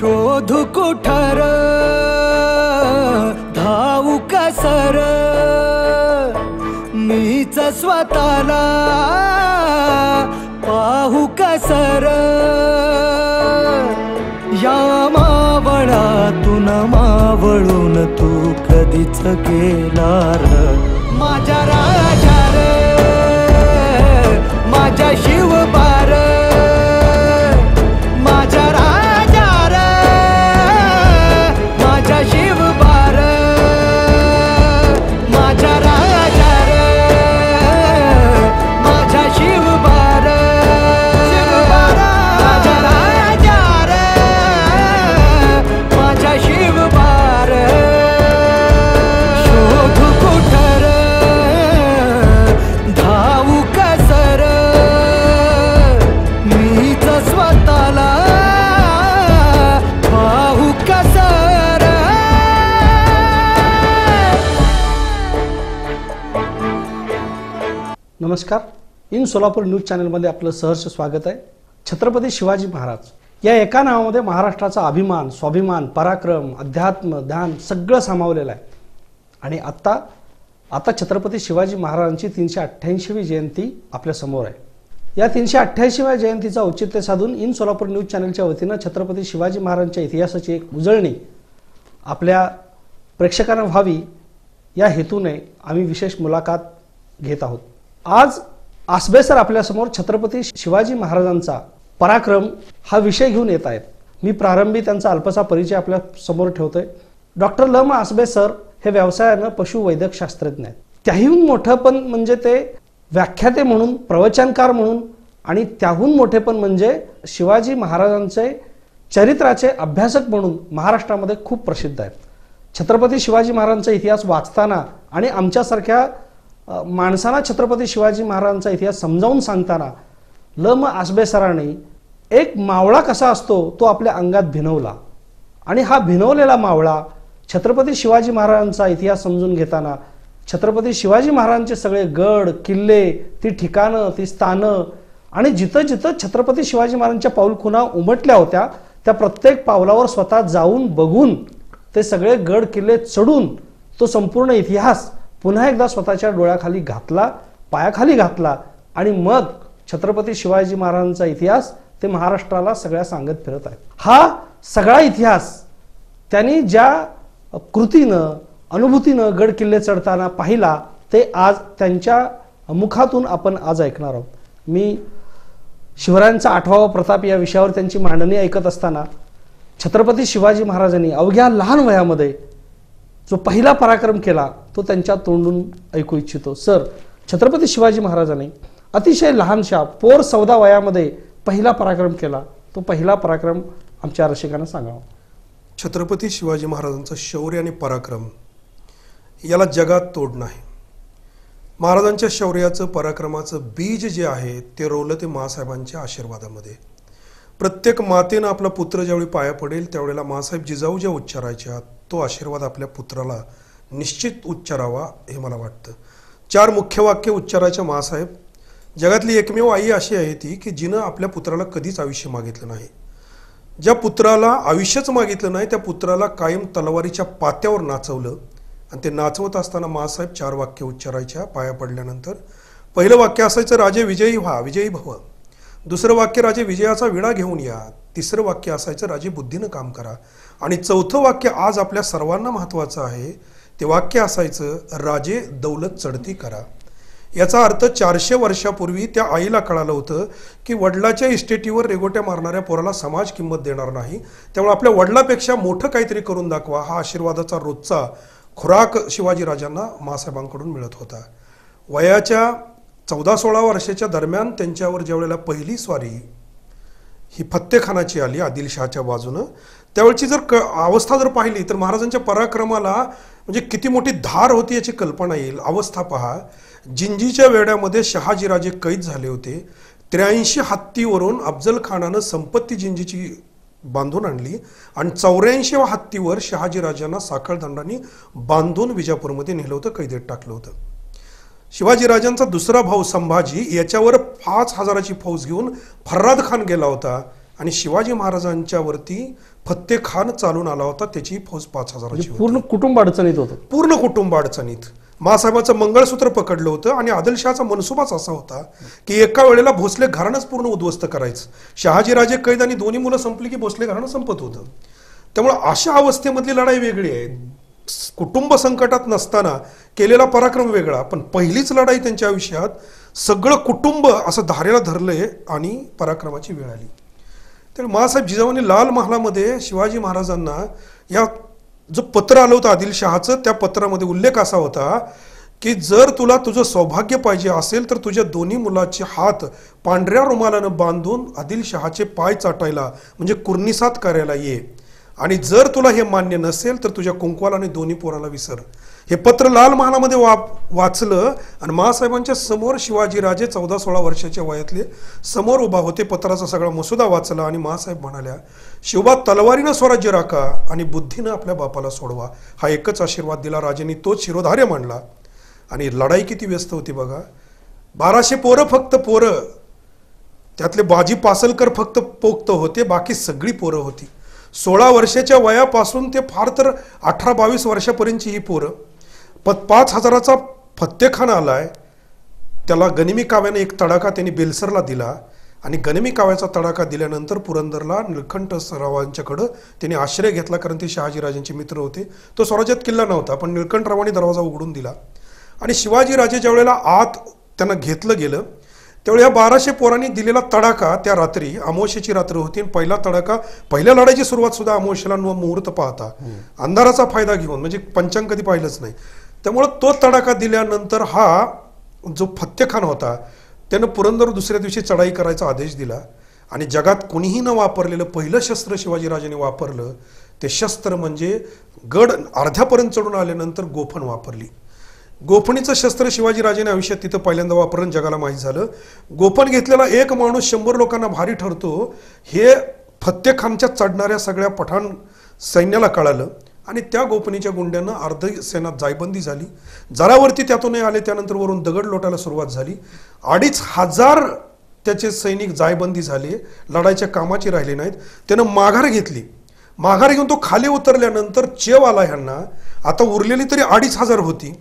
शोधू कुठार धावू कसर मीच स्वतःला पाहू कसर या मावळातून मावळून तू कधीच गेलार माझ्या राजा रे माझ्या शिवबार माझ्या राजा रे माझ्या शिवबार माझ्या राजा रे माझ्या शिवबार माझ्या राजा रे माझ्या शिवबार शोधू कुठर धावू कसर मीच स्वतःला पाहू कसर. नमस्कार. इन सोलापूर न्यूज चॅनलमध्ये आपलं सहर्ष स्वागत आहे. छत्रपती शिवाजी महाराज या एका नावामध्ये महाराष्ट्राचा अभिमान, स्वाभिमान, पराक्रम, अध्यात्म, ध्यान सगळं सामावलेलं आहे. आणि आता छत्रपती शिवाजी महाराजांची 388वी जयंती आपल्या समोर आहे. या 388व्या जयंतीचा औचित्य साधून इन सोलापूर न्यूज चॅनलच्या वतीनं छत्रपती शिवाजी महाराजांच्या इतिहासाची एक उजळणी आपल्या प्रेक्षकांना व्हावी या हेतूने आम्ही विशेष मुलाखत घेत आहोत. आज आसबे सर आपल्यासमोर छत्रपती शिवाजी महाराजांचा पराक्रम हा विषय घेऊन येत आहेत. मी प्रारंभी त्यांचा अल्पसा परिचय आपल्या समोर ठेवतोय. डॉक्टर ल. म. आसबे सर हे व्यवसायानं पशुवैद्यक शास्त्रज्ञ आहेत. त्याहून मोठं पण म्हणजे ते व्याख्याते म्हणून, प्रवचनकार म्हणून आणि त्याहून मोठे पण म्हणजे शिवाजी महाराजांचे चरित्राचे अभ्यासक म्हणून महाराष्ट्रामध्ये खूप प्रसिद्ध आहेत. छत्रपती शिवाजी महाराजांचा इतिहास वाचताना आणि आमच्यासारख्या माणसांना छत्रपती शिवाजी महाराजांचा इतिहास समजावून सांगताना ल. म. आसबे सरांनी एक मावळा कसा असतो तो आपल्या अंगात भिनवला आणि हा भिनवलेला मावळा छत्रपती शिवाजी महाराजांचा इतिहास समजून घेताना छत्रपती शिवाजी महाराजांचे सगळे गड, किल्ले, ती ठिकाणं, ती स्थानं आणि जिथं जिथं छत्रपती शिवाजी महाराजांच्या पाऊलखुणा उमटल्या होत्या त्या प्रत्येक पावलावर स्वतः जाऊन बघून ते सगळे गड किल्ले चढून तो संपूर्ण इतिहास पुन्हा एकदा स्वतःच्या डोळ्याखाली घातला, पायाखाली घातला आणि मग छत्रपती शिवाजी महाराजांचा इतिहास ते महाराष्ट्राला सगळ्या सांगत फिरत आहेत. हा सगळा इतिहास त्यांनी ज्या कृतीनं, अनुभूतीनं गड किल्ले चढताना पाहिला ते आज त्यांच्या मुखातून आपण आज ऐकणार आहोत. मी शिवरायांचा 8वा प्रताप या विषयावर त्यांची मांडणी ऐकत असताना छत्रपती शिवाजी महाराजांनी अवघ्या लहान वयामध्ये जो पहिला पराक्रम केला तो त्यांच्या तोंडून ऐकू इच्छितो. सर, छत्रपती शिवाजी महाराजांनी अतिशय लहानशा 14 वयामध्ये पहिला पराक्रम केला, तो पहिला पराक्रम आमच्या रसिकांना सांगावा. छत्रपती शिवाजी महाराजांचं शौर्य आणि पराक्रम याला जगात तोड नाही. महाराजांच्या शौर्याचं, पराक्रमाचं बीज जे आहे ते रोवलं ते माँसाहेबांच्या आशीर्वादामध्ये. प्रत्येक मातेनं आपला पुत्र ज्यावेळी पाया पडेल त्यावेळेला माँसाहेब जिजाऊ ज्या उच्चारायच्या तो आशीर्वाद आपल्या पुत्राला निश्चित उच्चारावा हे मला वाटतं. 4 मुख्य वाक्य उच्चारायच्या माँसाहेब. जगातली एकमेव आई अशी आहे ती की जिनं आपल्या पुत्राला कधीच आयुष्य मागितलं नाही. ज्या पुत्राला आयुष्यच मागितलं नाही त्या पुत्राला कायम तलवारीच्या पात्यावर नाचवलं आणि ते नाचवत असताना माँसाहेब 4 वाक्य उच्चारायच्या पाया पडल्यानंतर. पहिलं वाक्य असायचं, राजे विजयी व्हा, विजयी भव. दुसरं वाक्य, राजे विजयाचा विडा घेऊन या. तिसरं वाक्य असायचं, राजे बुद्धीनं काम करा. आणि चौथं वाक्य आज आपल्या सर्वांना महत्त्वाचं आहे ते वाक्य असायचं, राजे दौलत चढती करा. याचा अर्थ 400 वर्षापूर्वी त्या आईला कळालं होतं की वडिलाच्या इस्टेटीवर रेगोट्या मारणाऱ्या पोराला समाज किंमत देणार नाही, त्यामुळे आपल्या वडिलापेक्षा मोठं काहीतरी करून दाखवा हा आशीर्वादाचा रोजचा खुराक शिवाजीराजांना माँसाहेबांकडून मिळत होता. वयाच्या 14-16 वर्षाच्या दरम्यान त्यांच्यावर ज्यावेळेला पहिली स्वारी ही फत्तेखानाची आली आदिलशहाच्या बाजूनं, त्यावेळची जर अवस्था जर पाहिली तर महाराजांच्या पराक्रमाला म्हणजे किती मोठी धार होती याची कल्पना येईल. अवस्था पहा, जिंजीच्या वेढ्यामध्ये शहाजीराजे कैद झाले होते. 83 हत्तीवरून अफजल खानानं संपत्ती जिंजीची बांधून आणली आणि 84व्या हत्तीवर शहाजीराजांना साखळदंडांनी बांधून विजापूरमध्ये नेलं होतं, कैदेत टाकलं होतं. शिवाजीराजांचा दुसरा भाऊ संभाजी याच्यावर 5000ची फौज घेऊन फर्राद खान गेला होता. आणि शिवाजी महाराजांच्या वरती फत्ते खान चालून आला होता, त्याची फौज 5,000ची होती. पूर्ण कुटुंब अडचणीत होतं. पूर्ण कुटुंब अडचणीत. मासाहेबाचं मंगळसूत्र पकडलं होतं आणि आदिलशहाचा मनसुबाच असा होता की एका वेळेला भोसले घराणंच पूर्ण उद्ध्वस्त करायचं. शहाजीराजे कैद आणि दोन्ही मुलं संपली की भोसले घराणं संपत होतं. त्यामुळे अशा अवस्थेमधली लढाई वेगळी आहे. कुटुंब संकटात नसताना केलेला पराक्रम वेगळा, पण पहिलीच लढाई त्यांच्या आयुष्यात सगळं कुटुंब असं धारेला धरलंय आणि पराक्रमाची वेळ आली. तर मासाहेब जिजाऊंनी लाल महालामध्ये शिवाजी महाराजांना या जो पत्र आलं होतं आदिलशहाचं, त्या पत्रामध्ये उल्लेख असा होता की जर तुला तुझं सौभाग्य पाहिजे असेल तर तुझ्या दोन्ही मुलाचे हात पांढऱ्या रुमालानं बांधून आदिलशहाचे पाय चाटायला म्हणजे कुर्निसात करायला ये, आणि जर तुला हे मान्य नसेल तर तुझ्या कुंकवाला आणि दोन्ही पोराला विसर. हे पत्र लाल महालामध्ये वाचलं आणि मासाहेबांच्या समोर शिवाजीराजे 14-16 वर्षाच्या वयातले समोर उभा होते. पत्राचा सगळा मसुदा वाचला आणि मासाहेब म्हणाल्या, शिवबा तलवारीनं स्वराज्य राखा आणि बुद्धीनं आपल्या बापाला सोडवा. हा एकच आशीर्वाद दिला राजांनी, तोच शिरोधार्य मांडला. आणि लढाई किती व्यस्त होती बघा. 1200 पोरं, फक्त पोरं, त्यातले बाजी पासलकर फक्त पोक्त होते, बाकी सगळी पोरं होती. 16 वर्षाच्या वयापासून ते फार तर 18-22 वर्षापर्यंतची ही पोरं. 5,000चा फत्तेखान आलाय. त्याला गनिमी काव्याने एक तडाखा त्यांनी बेलसरला दिला आणि गनिमी काव्याचा तडाखा दिल्यानंतर पुरंदरला निळकंठ सरावांच्याकडं त्यांनी आश्रय घेतला, कारण ते शहाजीराजांचे मित्र होते. तो स्वराज्यात किल्ला नव्हता, पण निळकंठरावांनी दरवाजा उघडून दिला आणि शिवाजीराजे ज्या वेळेला आत त्यांना घेतलं गेलं त्यावेळी या 1200 पोरांनी दिलेला तडाखा, त्या रात्री अमावस्येची रात्र होती, पहिला तडाखा, पहिल्या लढाईची सुरुवात सुद्धा अमावस्येला मुहूर्त पाहता अंधाराचा फायदा घेऊन, म्हणजे पंचांग कधी पाहिलंच नाही. त्यामुळे तो तडाखा दिल्यानंतर हा जो फत्तेखान होता त्यानं पुरंदर दुसऱ्या दिवशी चढाई करायचा आदेश दिला आणि जगात कोणीही न वापरलेलं पहिलं शस्त्र शिवाजीराजांनी वापरलं. ते शस्त्र म्हणजे गड अर्ध्यापर्यंत चढून आल्यानंतर गोफण वापरली. गोफणीचं शस्त्र शिवाजीराजांनी आयुष्यात तिथं पहिल्यांदा वापरून जगाला माहीत झालं. गोफण घेतलेला एक माणूस 100 लोकांना भारी ठरतो हे फत्तेखानच्या चढणाऱ्या सगळ्या पठाण सैन्याला कळालं आणि त्या गोफणीच्या गुंड्यांना अर्ध सेना जायबंदी झाली. जरावरती त्यातून आले, त्यानंतर वरून दगड लोटायला सुरुवात झाली. 2,500 त्याचे सैनिक जायबंदी झाले, लढाईच्या कामाची राहिले नाहीत. त्यानं माघार घेतली. माघार घेऊन तो खाली उतरल्यानंतर चेव आला ह्यांना. आता उरलेली तरी 2,500 होती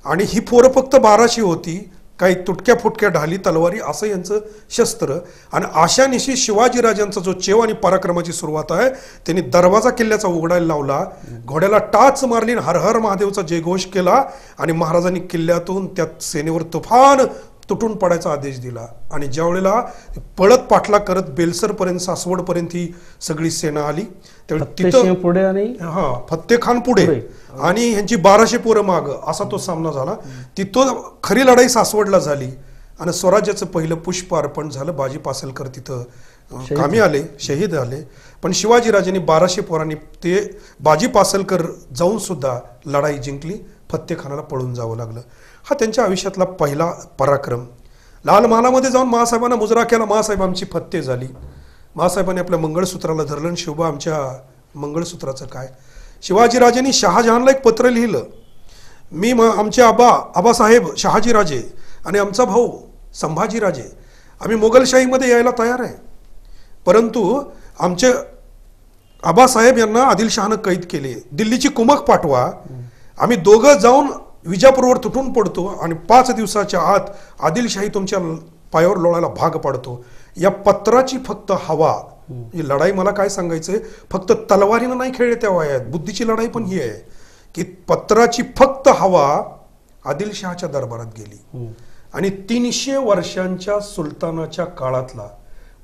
आणि ही पोरं फक्त 1200 होती. काही तुटक्या फुटक्या ढाली तलवारी असं यांचं शस्त्र. आणि अशानिशी शिवाजीराजांचा जो चेव आणि पराक्रमाची सुरुवात आहे, त्यांनी दरवाजा किल्ल्याचा उघडायला लावला, घोड्याला टाच मारली, हर हर महादेवचा जयघोष केला आणि महाराजांनी किल्ल्यातून त्या सेनेवर तुफान तुटून पडायचा आदेश दिला. आणि ज्या वेळेला पळत पाठला करत बेलसरपर्यंत, सासवडपर्यंत ही सगळी सेना आली, त्यावेळी तिथं पुढे आणि फत्तेखान पुढे आणि ह्यांची 1200 पोरं माग, असा तो सामना झाला. तिथं खरी लढाई सासवडला झाली आणि स्वराज्याचं पहिलं पुष्प अर्पण झालं. बाजी पासलकर तिथं कामी आले, शहीद आले. पण शिवाजीराजांनी 1200 पोरांनी ते बाजी पासलकर जाऊन सुद्धा लढाई जिंकली. फत्तेखानाला पळून जावं लागलं. हा त्यांच्या आयुष्यातला पहिला पराक्रम. लाल महालामध्ये जाऊन महासाहेबांना मुजरा केला. महासाहेब आमची फत्ते झाली. महासाहेबांनी आपल्या मंगळसूत्राला धरलं. शिवबा आमच्या मंगळसूत्राचं काय? शिवाजीराजांनी शहाजहानला एक पत्र लिहिलं. मी आमचे आबासाहेब शहाजीराजे आणि आमचा भाऊ संभाजीराजे आम्ही मोगलशाहीमध्ये यायला तयार आहे, परंतु आमचे आबासाहेब यांना आदिलशहानं कैद केले. दिल्लीची कुमक पाठवा, आम्ही दोघं जाऊन विजापूरवर तुटून पडतो आणि 5 दिवसाच्या आत आदिलशाही तुमच्या पायावर लोळायला भाग पाडतो. या पत्राची फक्त हवा, ही लढाई मला काय सांगायचंय, फक्त तलवारीनं नाही खेळले त्या वयात, बुद्धीची लढाई पण ही आहे की पत्राची फक्त हवा आदिलशहाच्या दरबारात गेली आणि 300 वर्षांच्या सुलतानाच्या काळातला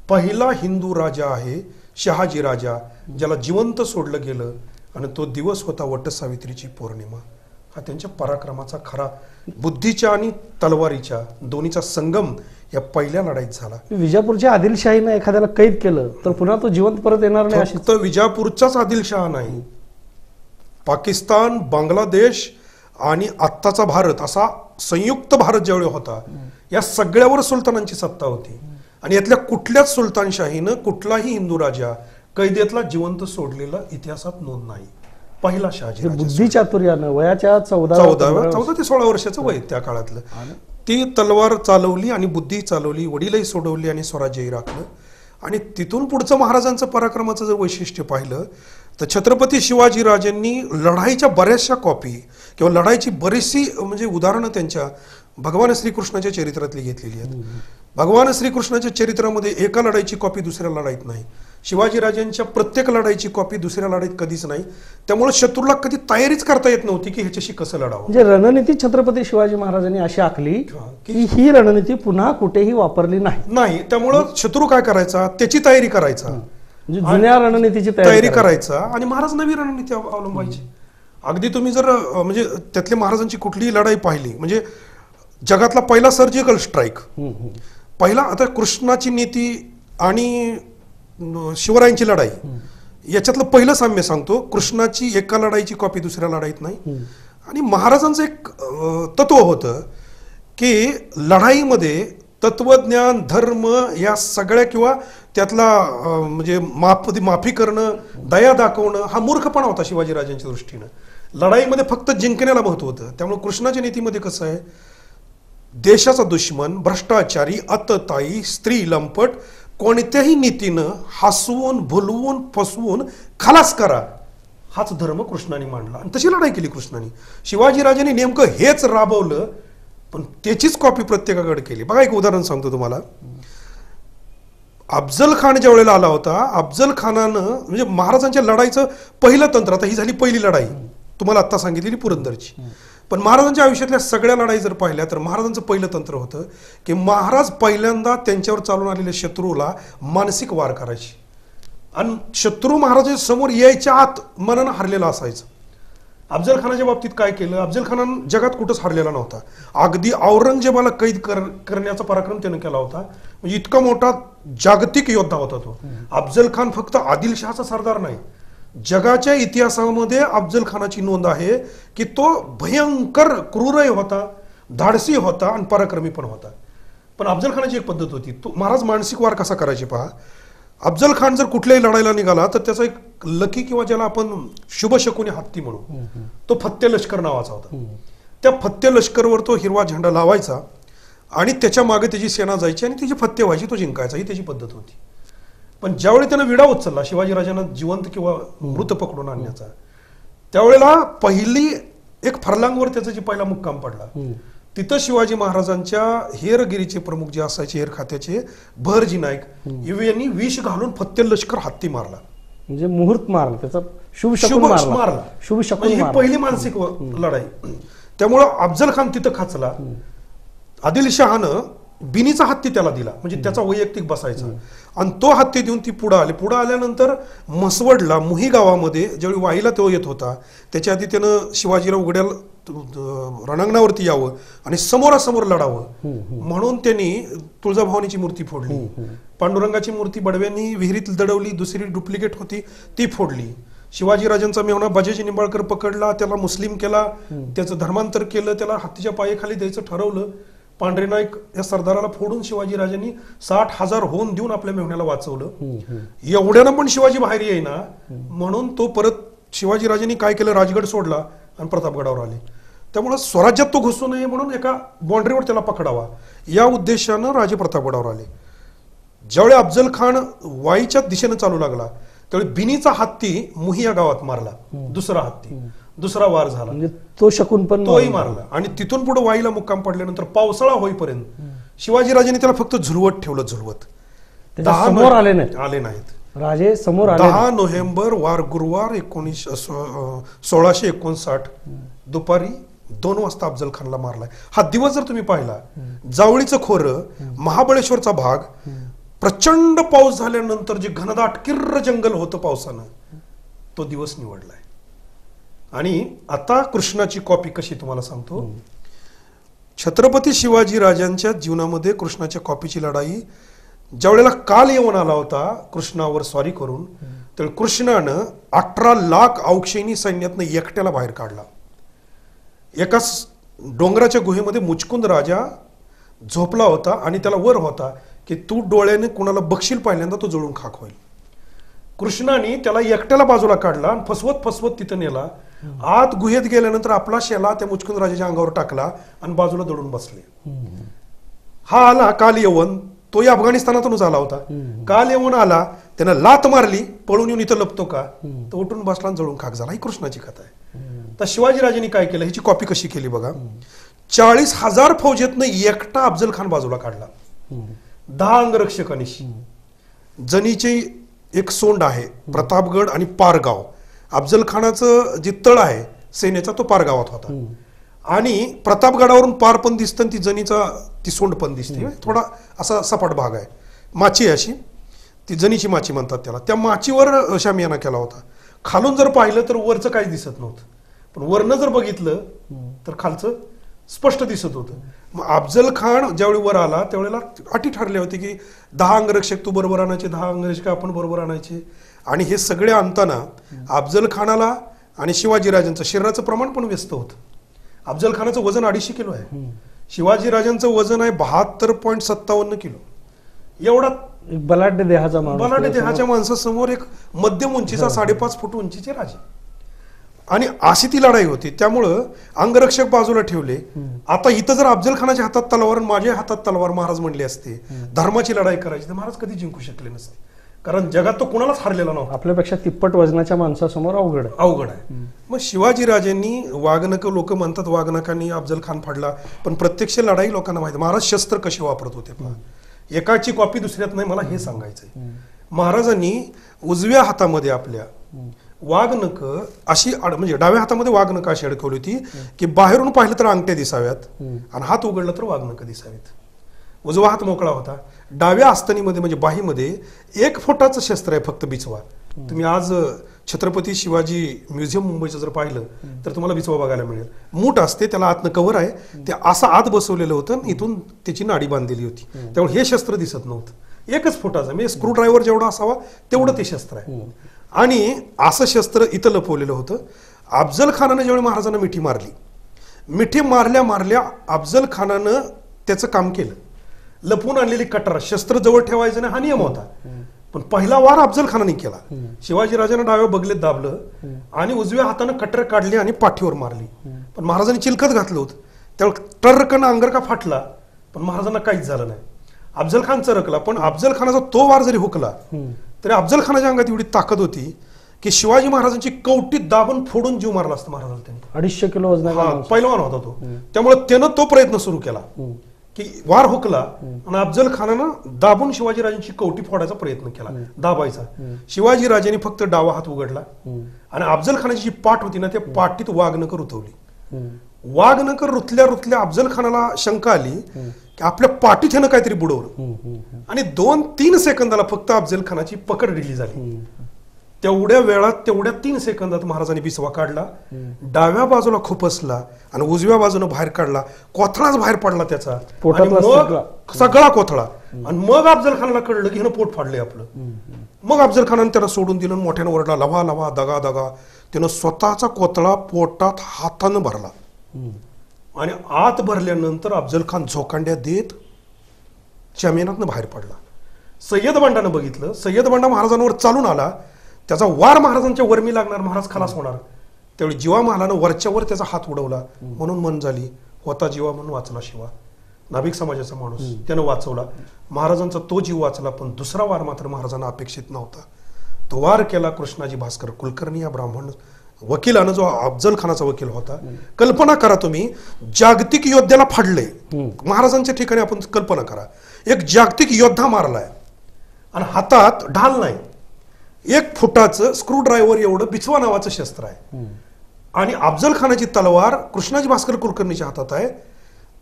पहिला हिंदू राजा आहे शहाजी राजा, ज्याला जिवंत सोडलं गेलं. आणि तो दिवस होता वटसावित्रीची पौर्णिमा. हा त्यांच्या पराक्रमाचा खरा, बुद्धीच्या आणि तलवारीच्या दोन्हीचा संगम या पहिल्या लढाईत झाला. विजापूरच्या आदिलशाहीनं एखाद्याला कैद केलं तर पुन्हा तो जिवंत परत येणार नाही. फक्त विजापूरचाच आदिलशहा नाही, पाकिस्तान, बांगलादेश आणि आत्ताचा भारत असा संयुक्त भारत ज्यावेळी होता, या सगळ्यावर सुलतानांची सत्ता होती. आणि यातल्या कुठल्याच सुलतानशाहीनं कुठलाही हिंदू राजा कैदेतला जिवंत सोडलेला इतिहासात नोंद नाही. पहिला शहाजी. बुद्धी चातुर्यानं वयाच्या 14 ते 16 वर्षाचं वय त्या काळातलं. ती तलवार चालवली आणि बुद्धी चालवली, वडीलही सोडवली आणि स्वराज्यही राखलं. आणि तिथून पुढचं महाराजांचं पराक्रमाचं जर वैशिष्ट्य पाहिलं तर छत्रपती शिवाजीराजांनी लढाईच्या बऱ्याचशा कॉपी किंवा लढाईची बरीचशी म्हणजे उदाहरणं त्यांच्या भगवान श्रीकृष्णाच्या चरित्रातली घेतलेली आहेत. भगवान श्रीकृष्णाच्या चरित्रामध्ये एका लढाईची कॉपी दुसऱ्या लढाईत नाही. शिवाजीराजांच्या प्रत्येक लढाईची कॉपी दुसऱ्या लढाईत कधीच नाही. त्यामुळे शत्रूला कधी तयारीच करता येत नव्हती की ह्याच्याशी कसं लढावं. म्हणजे रणनीती छत्रपती शिवाजी महाराजांनी अशी आखली की ही रणनीती पुन्हा कुठेही वापरली नाही. त्यामुळं शत्रू काय करायचा त्याची तयारी करायचा, म्हणजे जुन्या रणनीतीची तयारी करायचा आणि महाराज नवी रणनीती अवलंबायची. अगदी तुम्ही जर म्हणजे त्यातल्या महाराजांची कुठलीही लढाई पाहिली म्हणजे जगातला पहिला सर्जिकल स्ट्राईक पहिला, आता कृष्णाची नीती आणि शिवरायांची लढाई याच्यातलं पहिलं साम्य सांगतो. कृष्णाची एका लढाईची कॉपी दुसऱ्या लढाईत नाही. आणि महाराजांचं एक तत्व होतं की लढाईमध्ये तत्वज्ञान धर्म या सगळ्या किंवा त्यातला म्हणजे माफी करणं दया दाखवणं हा मूर्खपणा होता शिवाजीराजांच्या दृष्टीनं. लढाईमध्ये फक्त जिंकण्याला महत्व होतं. त्यामुळे कृष्णाच्या नीतीमध्ये कसं आहे, देशाचा दुश्मन भ्रष्टाचारी अतताई स्त्री लंपट कोणत्याही नीतीनं हसवून भुलवून फसवून खलास करा हाच धर्म कृष्णाने मांडला आणि तशी लढाई केली कृष्णाने. शिवाजीराजांनी नेमकं हेच राबवलं पण त्याचीच कॉपी प्रत्येकाकडे केली. बघा एक उदाहरण सांगतो तुम्हाला. अफजल खान ज्या वेळेला आला होता, अफजल खानानं म्हणजे महाराजांच्या लढाईचं पहिलं तंत्र, आता ही झाली पहिली लढाई तुम्हाला आता सांगितलेली पुरंदरची, पण महाराजांच्या आयुष्यातल्या सगळ्या लढाई जर पाहिल्या तर महाराजांचं पहिलं तंत्र होतं की महाराज पहिल्यांदा त्यांच्यावर चालून आलेल्या शत्रूला मानसिक वार करायचे आणि शत्रू महाराजांच्या समोर यायच्या आत मनानं हरलेला असायचं. अफजल खानाच्या बाबतीत काय केलं, अफजल खानानं जगात कुठंच हरलेला नव्हता. अगदी औरंगजेबाला कैद करण्याचा पराक्रम त्यानं केला होता. म्हणजे इतका मोठा जागतिक योद्धा होता तो. अफजल खान फक्त आदिलशहाचा सरदार नाही, जगाच्या इतिहासामध्ये अफजल खानाची नोंद आहे की तो भयंकर क्रूरही होता, धाडसी होता आणि पराक्रमी पण होता. पण अफजल खानाची एक पद्धत होती, तो महाराज मानसिक वार कसा करायचे पहा. अफजल खान जर कुठल्याही लढाईला निघाला तर त्याचा एक लकी किंवा ज्याला आपण शुभशकुनी हत्ती म्हणू, तो फत्ते लष्कर नावाचा होता. त्या फत्ते लष्करवर तो हिरवा झेंडा लावायचा आणि त्याच्या मागे त्याची सेना जायची आणि त्याची फत्ते व्हायची, तो जिंकायचा. ही त्याची पद्धत होती. पण ज्यावेळी त्यानं विडा उचलला शिवाजीराजांना जिवंत किंवा मृत पकडून आणण्याचा, त्यावेळेला पहिली एक फरलांगवर त्याचा जे पहिला मुक्काम पडला तिथं शिवाजी महाराजांच्या हेरगिरीचे प्रमुख जे असायचे हेर खात्याचे भरजी नाईक यांनी विष घालून फत्ते लष्कर हत्ती मारला. म्हणजे मुहूर्त मारला, त्याचा शुभ शकून मारला. शुभ शकून ही पहिली मानसिक लढाई. त्यामुळं अफजल खान तिथं खाचला. आदिलशहानं बिनीचा हत्ती त्याला दिला म्हणजे त्याचा वैयक्तिक बसायचा आणि तो हत्ती देऊन ती पुढे आले. पुढे आल्यानंतर मसवडला मुही गावामध्ये ज्यावेळी वाईला तो येत होता त्याच्या आधी त्यानं शिवाजीला उघड्या रणांगणावरती यावं आणि समोरासमोर लढावं म्हणून त्यांनी तुळजाभवानीची मूर्ती फोडली. पांडुरंगाची मूर्ती बडव्यांनी विहिरीत दडवली, दुसरी डुप्लिकेट होती ती फोडली. शिवाजीराजांचा मेहुणा बजाजी निंबाळकर पकडला, त्याला मुस्लिम केला, त्याचं धर्मांतर केलं, त्याला हत्तीच्या पायाखाली द्यायचं ठरवलं. पांढरे नाईक या सरदाराला फोडून शिवाजीराजांनी 60,000 होऊन देऊन आपल्या मेहुण्याला वाचवलं. एवढ्यानं पण शिवाजी बाहेर येईना म्हणून तो परत शिवाजीराजांनी काय केलं, राजगड सोडला आणि प्रतापगडावर आले. त्यामुळे स्वराज्यात तो घुसू नये म्हणून एका बाँड्रीवर त्याला पकडावा या उद्देशानं राजे प्रतापगडावर आले. ज्यावेळी अफजल खान वाईच्या दिशेनं चालू लागला त्यावेळी बिनीचा हत्ती मुही या गावात मारला. दुसरा हत्ती, दुसरा वार झाला म्हणजे तो शकून पण तोही मारला. आणि तिथून पुढे वाईला मुक्काम पडल्यानंतर पावसाळा होईपर्यंत शिवाजीराजांनी त्याला फक्त झुलवत ठेवलं. झुलवत समोर आले नाहीत राजे समोर आले. 10 नोव्हेंबर वार गुरुवार 1659 दुपारी 2 वाजता अफजल खानला मारलाय. हा दिवस जर तुम्ही पाहिला, जावळीचं खोरं, महाबळेश्वरचा भाग, प्रचंड पाऊस झाल्यानंतर जे घनदाट किर्र जंगल होतं पावसानं, तो दिवस निवडलाय. आणि आता कृष्णाची कॉपी कशी तुम्हाला सांगतो. छत्रपती शिवाजी राजांच्या जीवनामध्ये कृष्णाच्या कॉपीची लढाई ज्यावेळेला काल येऊन आला होता कृष्णावर स्वारी करून, तर कृष्णानं 18 लाख औक्षैनी सैन्यातनं एकट्याला बाहेर काढला. एका डोंगराच्या गुहेमध्ये मुचकुंद राजा झोपला होता आणि त्याला वर होता की तू डोळ्याने कुणाला बघशील पहिल्यांदा तो जळून खाक होईल. कृष्णाने त्याला एकट्याला बाजूला काढला आणि फसवत फसवत तिथं नेला. आत गुहेत गेल्यानंतर आपला शेला त्या मुचकुंद राजाच्या अंगावर टाकला आणि बाजूला दडून बसले. हा आला काल यवन, तोही अफगाणिस्तानातूनच आला होता. काल येऊन आला, त्यानं लात मारली, पळून येऊन इथं लपतो का, तर उठून बसला आणि जळून खाक झाला. ही कृष्णाची कथा आहे. तर शिवाजीराजांनी काय केलं, ह्याची कॉपी कशी केली बघा. 40,000 फौजेतनं एकटा अफजल खान बाजूला काढला, 10 अंगरक्षकांशी. जनीची एक सोंड आहे, प्रतापगड आणि पारगाव. अफजल खानाचं जे तळ आहे सेनेचा, तो पारगावात होता. आणि प्रतापगडावरून पार पण दिसतं, ती जनीचा ती सोंड पण दिसते. थोडा असा सपाट भाग आहे, माची अशी, ती जनीची माची म्हणतात त्याला. त्या माचीवर शामियाना केला होता. खालून जर पाहिलं तर वरचं काही दिसत नव्हतं, पण वरनं जर बघितलं तर खालचं स्पष्ट दिसत होतं. मग अफजल खान ज्यावेळी वर आला त्यावेळेला अटी ठरले होते की 10 अंगरक्षक तू बरोबर आणायचे, 10 अंगरक्षक आपण बरोबर आणायचे. आणि हे सगळे आणताना अफजल खानाला आणि शिवाजीराजांचं शरीराचं प्रमाण पण व्यस्त होतं. अफजल खानाचं वजन 250 किलो आहे, शिवाजीराजांचं वजन आहे 72.57 किलो. एवढा बलाढ्य देहाचा माणूस, बलाढ्य देहाच्या माणसासमोर एक मध्यम उंचीचा 5.5 फूट उंचीचे राजे. आणि अशी ती लढाई होती. त्यामुळं अंगरक्षक बाजूला ठेवले. आता इथं जर अफजल खानाच्या हातात तलवार आणि माझ्या हातात तलवार महाराज म्हणले असते, धर्माची लढाई करायची, तर महाराज कधी जिंकू शकले नसते. कारण जगात तो कुणालाच हारलेला नव्हता. आपल्यापेक्षा तिप्पट वजनाच्या माणसासमोर अवघड आहे. मग शिवाजीराजांनी वाघनक, लोक म्हणतात वाघनकांनी अफजल खान फाडला, पण प्रत्यक्ष लढाई लोकांना माहिती. महाराज शस्त्र कसे वापरत होते पहा. एकाची कॉपी दुसऱ्यात नाही, मला हे सांगायचंय. महाराजांनी उजव्या हातामध्ये आपल्या वाघनक अशी म्हणजे डाव्या हातामध्ये वाघनक अशी अडकवली होती की बाहेरून पाहिलं तर अंगठ्या दिसाव्यात आणि हात उघडला तर वाघनक दिसावेत. उजवा हात मोकळा होता. डाव्या आस्तनीमध्ये म्हणजे बाहीमध्ये 1 फुटाचं शस्त्र आहे फक्त, बिचवा. तुम्ही आज छत्रपती शिवाजी म्युझियम मुंबईचं जर पाहिलं तर तुम्हाला बिचवा बघायला मिळेल. मूठ असते, त्याला आतनं कव्हर आहे, ते असं आत बसवलेलं होतं, इथून त्याची नाडी बांधलेली होती. त्यामुळे हे शस्त्र दिसत नव्हतं. 1च फुटाचं म्हणजे स्क्रू ड्रायव्हर जेवढा असावा तेवढं ते शस्त्र आहे. आणि असं शस्त्र इथं लपवलेलं होतं. अफजल खानानं ज्यावेळी महाराजांना मिठी मारली, मिठी मारल्या मारल्या अफजल खानानं त्याचं काम केलं. लपवून आणलेली कटार शस्त्र जवळ ठेवायचं नाही हा नियम होता, पण पहिला वार अफजल खानाने केला. शिवाजीराजांना डाव्या बगलेत दाबलं आणि उजव्या हातानं कटर काढली आणि पाठीवर मारली. पण महाराजांनी चिलखत घातलं होतं, त्यामुळे टर्रकन अंगरका फाटला, पण महाराजांना काहीच झालं नाही. अफजल खान चरकला, पण अफजल खानाचा तो वार जरी हुकला तरी अफजल खानाच्या अंगात एवढी ताकद होती की शिवाजी महाराजांची कवटी दाबून फोडून जीव मारला असता महाराजांना. त्यांनी 250 किलो वजनाचा पैलवान होता तो. त्यामुळे त्यानं तो प्रयत्न सुरू केला की वार हुकला आणि अफजल खानानं दाबून शिवाजीराजांची कवटी फोडायचा प्रयत्न केला, दाबायचा. शिवाजीराजांनी फक्त डावा हात उघडला आणि अफजल खानाची जी पाठ होती ना, त्या पाठीत वाघनकर रुतवली. वाघनकर रुतल्या रुतल्या अफजल खानाला शंका आली की आपल्या पाठीत ह्यानं काहीतरी बुडवलं. आणि 2-3 सेकंदाला फक्त अफजल खानाची पकड दिली झाली. तेवढ्या वेळात, तेवढ्या 3 सेकंदात महाराजांनी बिचवा काढला, डाव्या बाजूला खुपसला आणि उजव्या बाजूनं बाहेर काढला. कोथळाच बाहेर पडला त्याचा, आणि मग सगळा कोथळा. आणि मग अफजल खानाला कळलं की ह्यानं पोट फाडलंय आपलं. मग अफजल खानाने त्याला सोडून दिलं, मोठ्यानं ओरडला, लवा लवा दगा दगा. त्यानं स्वतःचा कोथळा पोटात हातानं भरला आणि आत भरल्यानंतर अफजल खान झोकांड्या देत शामियानातनं बाहेर पडला. सय्यद बंडानं बघितलं, सय्यद बंडा महाराजांवर चालून आला. त्याचा वार महाराजांच्या वर्मी लागणार, महाराज खलास होणार. त्यावेळी जीवा महालानं वरच्यावर त्याचा हात उडवला, म्हणून मन झाली. होता जीवा म्हणून वाचला शिवा. नाभिक समाजाचा माणूस, त्यानं वाचवला. महाराजांचा तो जीव वाचला, पण दुसरा वार मात्र महाराजांना अपेक्षित नव्हता. तो वार केला कृष्णाजी भास्कर कुलकर्णी या ब्राह्मण वकिलानं, जो अफजल खानाचा वकील होता. कल्पना करा तुम्ही, जागतिक योद्ध्याला फाडले. महाराजांच्या ठिकाणी आपण कल्पना करा, एक जागतिक योद्धा मारलाय आणि हातात ढाल नाही, 1 फुटाचं स्क्रू ड्रायव्हर एवढं बिचवा नावाचं शस्त्र आहे. आणि अफजल खानाची तलवार कृष्णाजी भास्कर कुलकर्णीच्या हातात आहे.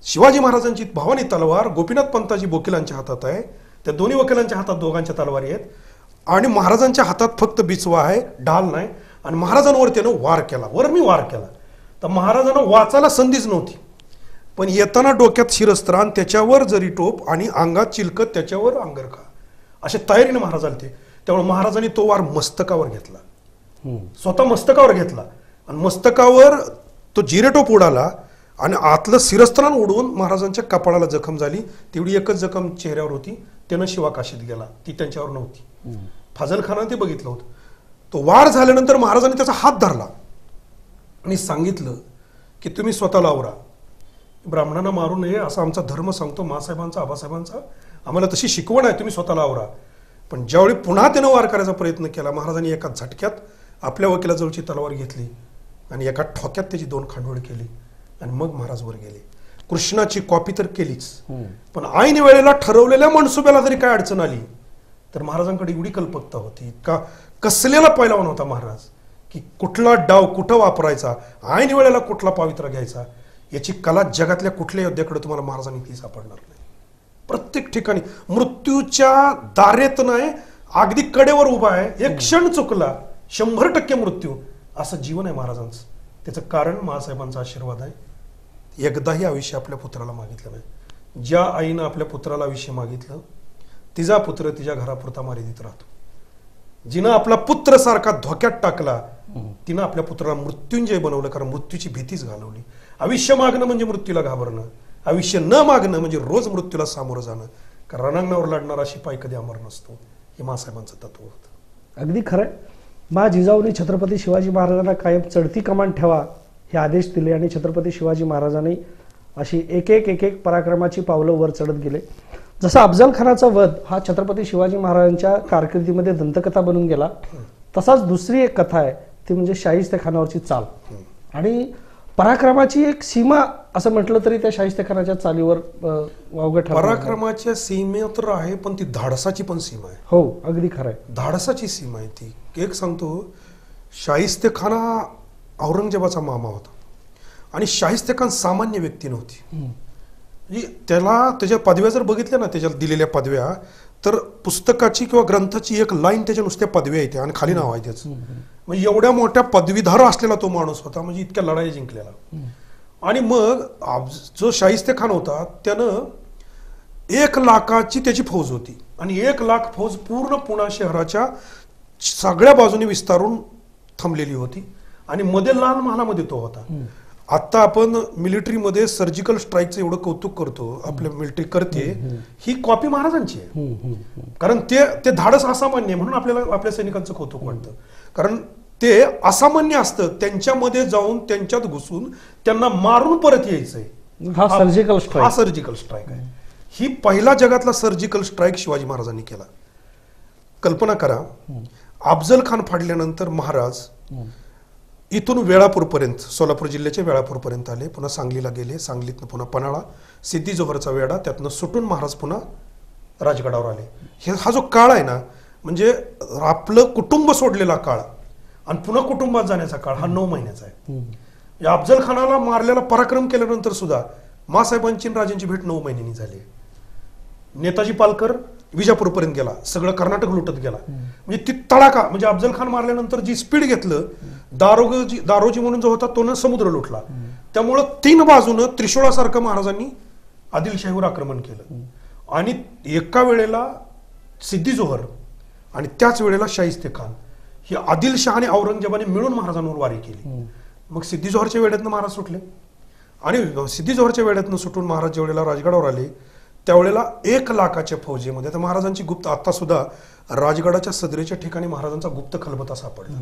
शिवाजी महाराजांची भवानी तलवार गोपीनाथ पंताजी वकिलांच्या हातात आहे. त्या दोन्ही वकिलांच्या हातात दोघांच्या तलवारी आहेत. आणि महाराजांच्या हातात फक्त बिचवा आहे, ढाल नाही. आणि महाराजांवर त्यानं वार केला, मी वार केला. तर महाराजांना वाचायला संधीच नव्हती, पण येताना डोक्यात शिरस्त्र आणि त्याच्यावर जरी टोप आणि अंगात चिलकत, त्याच्यावर अंगरखा, अशा तयारीने महाराज आले. त्यामुळे महाराजांनी तो वार मस्तकावर घेतला, स्वतः मस्तकावर घेतला. आणि मस्तकावर तो जिरेटोप उडाला आणि आतलं शिरस्त्रान उडवून महाराजांच्या कपाळाला जखम झाली. तेवढी एकच जखम चेहऱ्यावर होती, त्यानं शिवाकाशीत गेला, ती त्यांच्यावर नव्हती. फाजल खानानं ते बघितलं होतं. तो वार झाल्यानंतर महाराजांनी त्याचा हात धरला आणि सांगितलं की तुम्ही स्वतःला आवरा, ब्राह्मणांना मारू नये असं आमचा धर्म सांगतो, मासाहेबांचा, आबासाहेबांचा. आम्हाला तशी शिकवण आहे, तुम्ही स्वतःला आवरा. पण ज्यावेळी पुन्हा त्यानं वार करायचा प्रयत्न केला, महाराजांनी एका झटक्यात आपल्या वकिलाजवळची तलवार घेतली आणि एका ठोक्यात त्याची 2 खांडोळ केली आणि मग महाराज वर गेले. कृष्णाची कॉपी तर केलीच, पण ऐन वेळेला ठरवलेल्या मनसुब्याला जरी काय अडचण आली तर महाराजांकडे एवढी कल्पकता होती, इतका कसलेला पैलवान होता महाराज, की कुठला डाव कुठं वापरायचा, ऐन वेळेला कुठला पावित्रा घ्यायचा, याची कला जगातल्या कुठल्या योद्ध्याकडे तुम्हाला महाराजांनी ती सापडणार नाही. प्रत्येक ठिकाणी मृत्यूच्या दारेत नाही, अगदी कडेवर उभा आहे, एक क्षण चुकला 100% मृत्यू, असं जीवन आहे महाराजांचं. त्याचं कारण महासाहेबांचा आशीर्वाद आहे. एकदाही आयुष्य आपल्या पुत्राला मागितलं नाही. ज्या आईनं आपल्या पुत्राला आयुष्य मागितलं, तिचा पुत्र तिच्या घरापुरता मर्यादित राहतो. जिनं आपला पुत्र सारखा धोक्यात टाकला, तिनं आपल्या पुत्राला मृत्युंजय बनवलं, कारण मृत्यूची भीतीच घालवली. आयुष्य मागणं म्हणजे मृत्यूला घाबरणं, आयुष्य न मागणं म्हणजे रोज मृत्यूला सामोरं जाणं, कारण रणांगणावर लढणारा शिपाई कधी अमर नसतो. हे मासाहेबांचं तत्व होतं. अगदी खरंय. मा जिजाऊने छत्रपती शिवाजी महाराजांना कायम चढती कमान ठेवा हे आदेश दिले आणि छत्रपती शिवाजी महाराजांनी अशी एक एक पराक्रमाची पावलं वर चढत गेले. जसं अफजल खानाचा वध हा छत्रपती शिवाजी महाराजांच्या कारकिर्दीमध्ये दंतकथा बनून गेला, तसाच दुसरी एक कथा आहे ती म्हणजे शाहिस्तेखानावरची चाल. आणि पराक्रमाची एक सीमा असं म्हटलं तरी त्या शाहिस्तेखानाच्या चालीवर वावगं ठरलं. पराक्रमाच्या सीमेत तर आहे, पण ती धाडसाची पण सीमा आहे. हो, अगदी खरं आहे. धाडसाची सीमा आहे ती. एक सांगतो, शाहिस्तेखान हा औरंगजेबाचा मामा होता आणि शाहिस्तेखान सामान्य व्यक्ती नव्हती. त्याला त्याच्या पदव्या जर बघितल्या ना, त्याच्या दिलेल्या पदव्या, तर पुस्तकाची किंवा ग्रंथाची एक लाईन त्याच्या नुसत्या पदव्या येते आणि खाली नाव आहे त्याचं. म्हणजे एवढ्या मोठ्या पदवीधर असलेला तो माणूस होता, म्हणजे इतक्या लढाई जिंकलेला. आणि मग जो शाहिस्तेखान होता त्यानं 1 लाखाची त्याची फौज होती आणि 1 लाख फौज पूर्ण पुणा शहराच्या सगळ्या बाजूने विस्तारून थांबलेली होती आणि मध्ये लाल महालामध्ये तो होता. आता आपण मिलिटरीमध्ये सर्जिकल स्ट्राईकचं एवढं कौतुक करतो, आपल्या मिलिटरी करते, ही कॉपी महाराजांची आहे. कारण ते धाडस असामान्य आहे, म्हणून आपल्याला आपल्या सैनिकांचं कौतुक वाटतं. कारण ते असामान्य असतं, त्यांच्यामध्ये जाऊन त्यांच्यात घुसून त्यांना मारून परत यायचंय. हा सर्जिकल स्ट्राईक आहे. ही पहिला जगातला सर्जिकल स्ट्राईक शिवाजी महाराजांनी केला. कल्पना करा, अफजल खान फाडल्यानंतर महाराज इथून वेळापूरपर्यंत, सोलापूर जिल्ह्याच्या वेळापूरपर्यंत आले, पुन्हा सांगलीला गेले, सांगलीतनं पुन्हा पन्हाळा, सिद्धी जोहरचा वेढा, त्यातनं सुटून महाराज पुन्हा राजगडावर आले. हा जो काळ आहे ना, म्हणजे आपलं कुटुंब सोडलेला काळ आणि पुन्हा कुटुंबात जाण्याचा काळ, हा 9 महिन्याचा आहे. अफजल खानाला मारलेला पराक्रम केल्यानंतर सुद्धा मासाहेबांची आणि राजांची भेट 9 महिन्यांनी झाली. नेताजी पालकर विजापूरपर्यंत गेला, सगळं कर्नाटक लुटत गेला. म्हणजे ती तडाखा, म्हणजे अफजल खान मारल्यानंतर जी स्पीड घेतलं, दारोजी म्हणून जो होता तो समुद्र लुटला. त्यामुळं 3 बाजूनं त्रिशूळासारखं महाराजांनी आदिलशाहीवर आक्रमण केलं. आणि एका वेळेला सिद्धी जोहर आणि त्याच वेळेला शाहिस्तेखान, ही आदिलशाह आणि औरंगजेबाने मिळून महाराजांवर वारी केली. मग सिद्धी जोहरच्या वेड्यातनं महाराज सुटले आणि सिद्धी जोहरच्या वेड्यातनं सुटून महाराज ज्यावेळेला राजगडावर आले त्यावेळेला 1 लाखाच्या फौजेमध्ये, आता महाराजांची गुप्त, आता सुद्धा राजगडाच्या सदरेच्या ठिकाणी महाराजांचा गुप्त खलबता सापडला.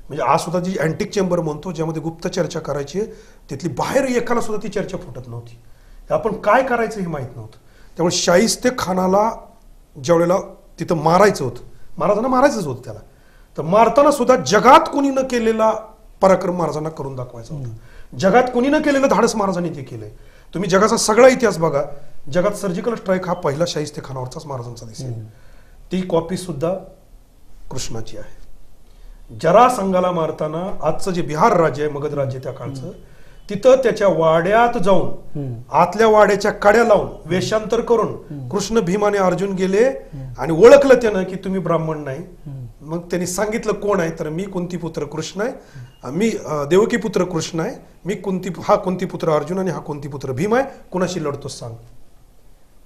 म्हणजे आज सुद्धा जी अँटिक चेंबर म्हणतो, ज्यामध्ये गुप्त चर्चा करायची, तिथली बाहेर एकाला सुद्धा ती चर्चा फुटत नव्हती. आपण काय करायचं हे माहित नव्हतं. त्यामुळे शाहिस्तेखानाला ज्यावेळेला तिथं मारायचं होतं, महाराजांना मारायचंच होतं त्याला, तर मारताना सुद्धा जगात कोणी न केलेला पराक्रम महाराजांना करून दाखवायचा होता. जगात कोणी न केलेलं धाडस महाराजांनी ते केलंय. तुम्ही जगाचा सगळा इतिहास बघा, जगात सर्जिकल स्ट्राईक हा पहिला शाहिस्तेखानावरचाच महाराजांचा दिसेल. ती कॉपी सुद्धा कृष्णाची आहे. जरासंघाला मारताना आजचं जे बिहार राज्य आहे, मगध राज्य त्या काळचं, तिथं त्याच्या वाड्यात जाऊन आतल्या वाड्याच्या कड्या लावून वेशांतर करून कृष्ण, भीम आणि अर्जुन गेले आणि ओळखलं त्यानं की तुम्ही ब्राह्मण नाही. मग त्यांनी सांगितलं कोण आहे, तर मी कुंतीपुत्र कृष्ण आहे, मी देवकी पुत्र कृष्ण आहे, मी हा कुंतीपुत्र अर्जुन आणि हा कुंतीपुत्र भीम आहे, कुणाशी लढतोस सांग.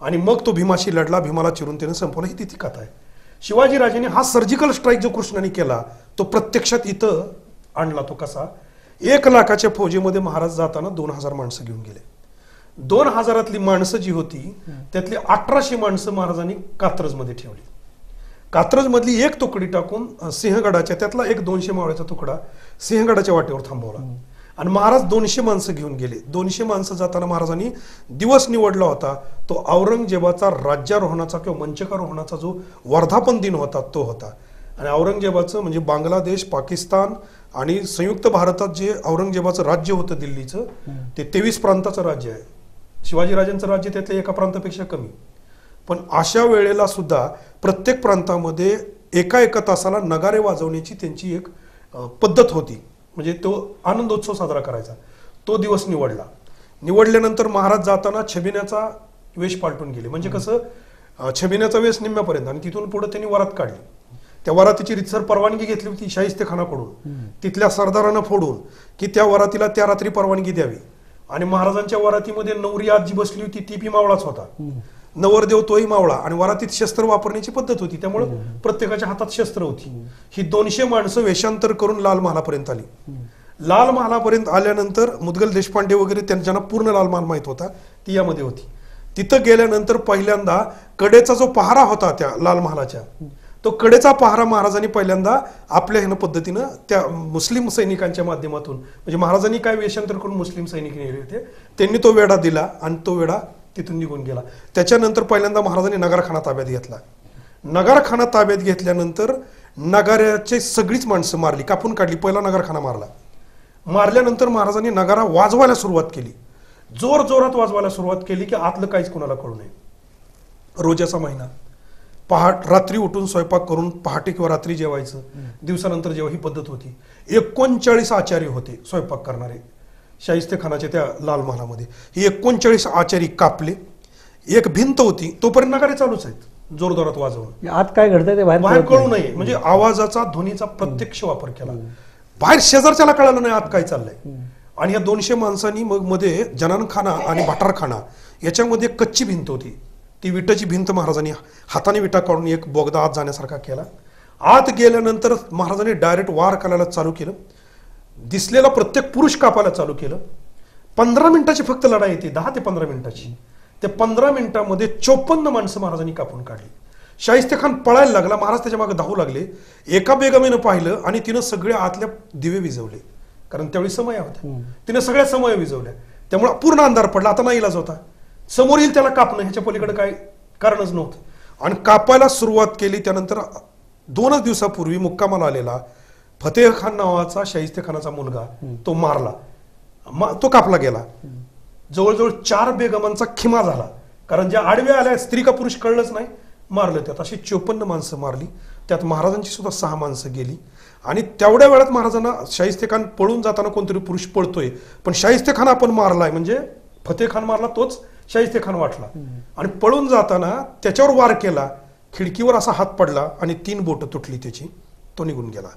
आणि मग तो भीमाशी लढला, भीमाला चिरून त्याने संपवलं. ही ती कथा आहे. शिवाजी राजाने हा सर्जिकल स्ट्राईक जो कृष्णाने केला तो प्रत्यक्षात इथं आणला. तो कसा, 1 लाखाच्या फौजेमध्ये महाराज जाताना 2000 माणसं घेऊन गेले. 2000 माणसं जी होती त्यातली 1800 माणसं महाराजांनी कात्रजमध्ये ठेवली. कात्रजमधली 1 तुकडी टाकून सिंहगडाच्या, त्यातला एक 200 मावळ्याचा तुकडा सिंहगडाच्या वाटेवर थांबवला आणि महाराज 200 माणसं घेऊन गेले. 200 माणसं जाताना महाराजांनी दिवस निवडला होता तो औरंगजेबाचा राज्यारोहणाचा किंवा मंचकारोहणाचा जो वर्धापन दिन होता तो होता. आणि औरंगजेबाचं म्हणजे बांगलादेश, पाकिस्तान आणि संयुक्त भारतात जे औरंगजेबाचं राज्य होतं दिल्लीचं ते 23 प्रांताचं राज्य आहे. शिवाजीराजांचं राज्य त्यातल्या एका प्रांतापेक्षा कमी. पण अशा वेळेला सुद्धा प्रत्येक प्रांतामध्ये एका तासाला नगारे वाजवण्याची त्यांची एक पद्धत होती. म्हणजे तो आनंदोत्सव साजरा करायचा. तो दिवस निवडल्यानंतर महाराज जाताना छबिन्याचा वेश पालटून गेले. म्हणजे कसं छबिन्याचा वेश निम्म्यापर्यंत आणि तिथून पुढे त्यांनी वरात काढली. त्या वरातीची रितसर परवानगी घेतली होती शाहिस्तेखानाकडून तिथल्या सरदारानं फोडून की त्या वरातीला त्या रात्री परवानगी द्यावी. आणि महाराजांच्या वरातीमध्ये नवरी आजी बसली होती ती बी मावळाच होता. नवरदेव तोही मावळा आणि वरातीत शस्त्र वापरण्याची पद्धत होती त्यामुळे प्रत्येकाच्या हातात शस्त्र होती. ही 200 माणसं वेषांतर करून लाल महालापर्यंत आली. लाल महालापर्यंत आल्यानंतर मुदगल देशपांडे वगैरे त्यांना पूर्ण लाल महाल माहित होता ती यामध्ये होती. तिथं गेल्यानंतर पहिल्यांदा कडेचा जो पहारा होता त्या लाल महालाच्या तो कडेचा पहारा महाराजांनी पहिल्यांदा आपल्या ह्यानं पद्धतीनं त्या मुस्लिम सैनिकांच्या माध्यमातून म्हणजे महाराजांनी काय वेषांतर करून मुस्लिम सैनिक नेले होते त्यांनी तो वेढा दिला आणि तो वेढा तिथून निघून गेला. त्याच्यानंतर पहिल्यांदा महाराजांनी नगारखाना ताब्यात घेतला. नगारखाना ताब्यात घेतल्यानंतर नगाऱ्याची सगळीच माणसं मारली, कापून काढली. पहिला नगारखाना मारल्यानंतर महाराजांनी नगारा वाजवायला सुरुवात केली. जोरात वाजवायला सुरुवात केली की आतलं काहीच कोणाला कळू नये. रोजाचा महिना रात्री उठून स्वयंपाक करून पहाटे किंवा रात्री जेवायचं, दिवसानंतर जेव्हा ही पद्धत होती. 39 आचार्य होते स्वयंपाक करणारे शाहिस्तेखानाच्या त्या लाल महालामध्ये. ही 39 आचारी कापले. एक भिंत होती तोपर्यंत नगारे चालूच आहेत जोरदारात वाजवून. आत काय घडतंय ते बाहेर कळू नये म्हणजे आवाजाचा ध्वनीचा प्रत्यक्ष वापर केला. बाहेर शेजारच्याला कळालं नाही आत काय चाललंय. आणि या 200 माणसांनी मग मध्ये जनानखाना आणि भटारखाना याच्यामध्ये कच्ची भिंत होती. ती विटाची भिंत महाराजांनी हाताने विटा काढून एक बोगदा आत जाण्यासारखा केला. आत गेल्यानंतर महाराजांनी डायरेक्ट वार करायला चालू केलं. दिसलेला प्रत्येक पुरुष कापायला चालू केलं. 15 मिनिटाची फक्त लढाई येते, 10 ते 15 मिनिटाची. त्या 15 मिनिटांमध्ये 54 माणसं महाराजांनी कापून काढली. शाहिस्तेखान पळायला लागला. महाराज त्याच्या मागे धावू लागले. एका बेगमेनं पाहिलं आणि तिनं सगळे आतल्या दिवे विझवले कारण त्यावेळी समय होता. तिने सगळ्या समय विझवल्या त्यामुळे पूर्ण अंधार पडला. आता नाही इलाज होता. समोर येईल त्याला कापणं ह्याच्या पलीकडे काय कारणच नव्हतं. आणि कापायला सुरुवात केली. त्यानंतर 2 दिवसापूर्वी मुक्कामाला आलेला फतेह खान नावाचा शाहिस्तेखानाचा मुलगा तो मारला, तो कापला गेला. जवळजवळ 4 बेगमांचा खिमा झाला कारण ज्या आडव्या आल्या स्त्री का पुरुष कळलंच नाही, मारलं. त्यात अशी 54 माणसं मारली. त्यात महाराजांची सुद्धा 6 माणसं गेली. आणि तेवढ्या वेळात महाराजांना शाहिस्तेखान पळून जाताना कोणतरी पुरुष पळतोय पण शाहिस्तेखान आपण मारलाय म्हणजे फतेह खान मारला तोच शाहिस्तेखान वाटला. आणि पळून जाताना त्याच्यावर वार केला. खिडकीवर असा हात पडला आणि 3 बोटं तुटली त्याची. तो निघून गेला,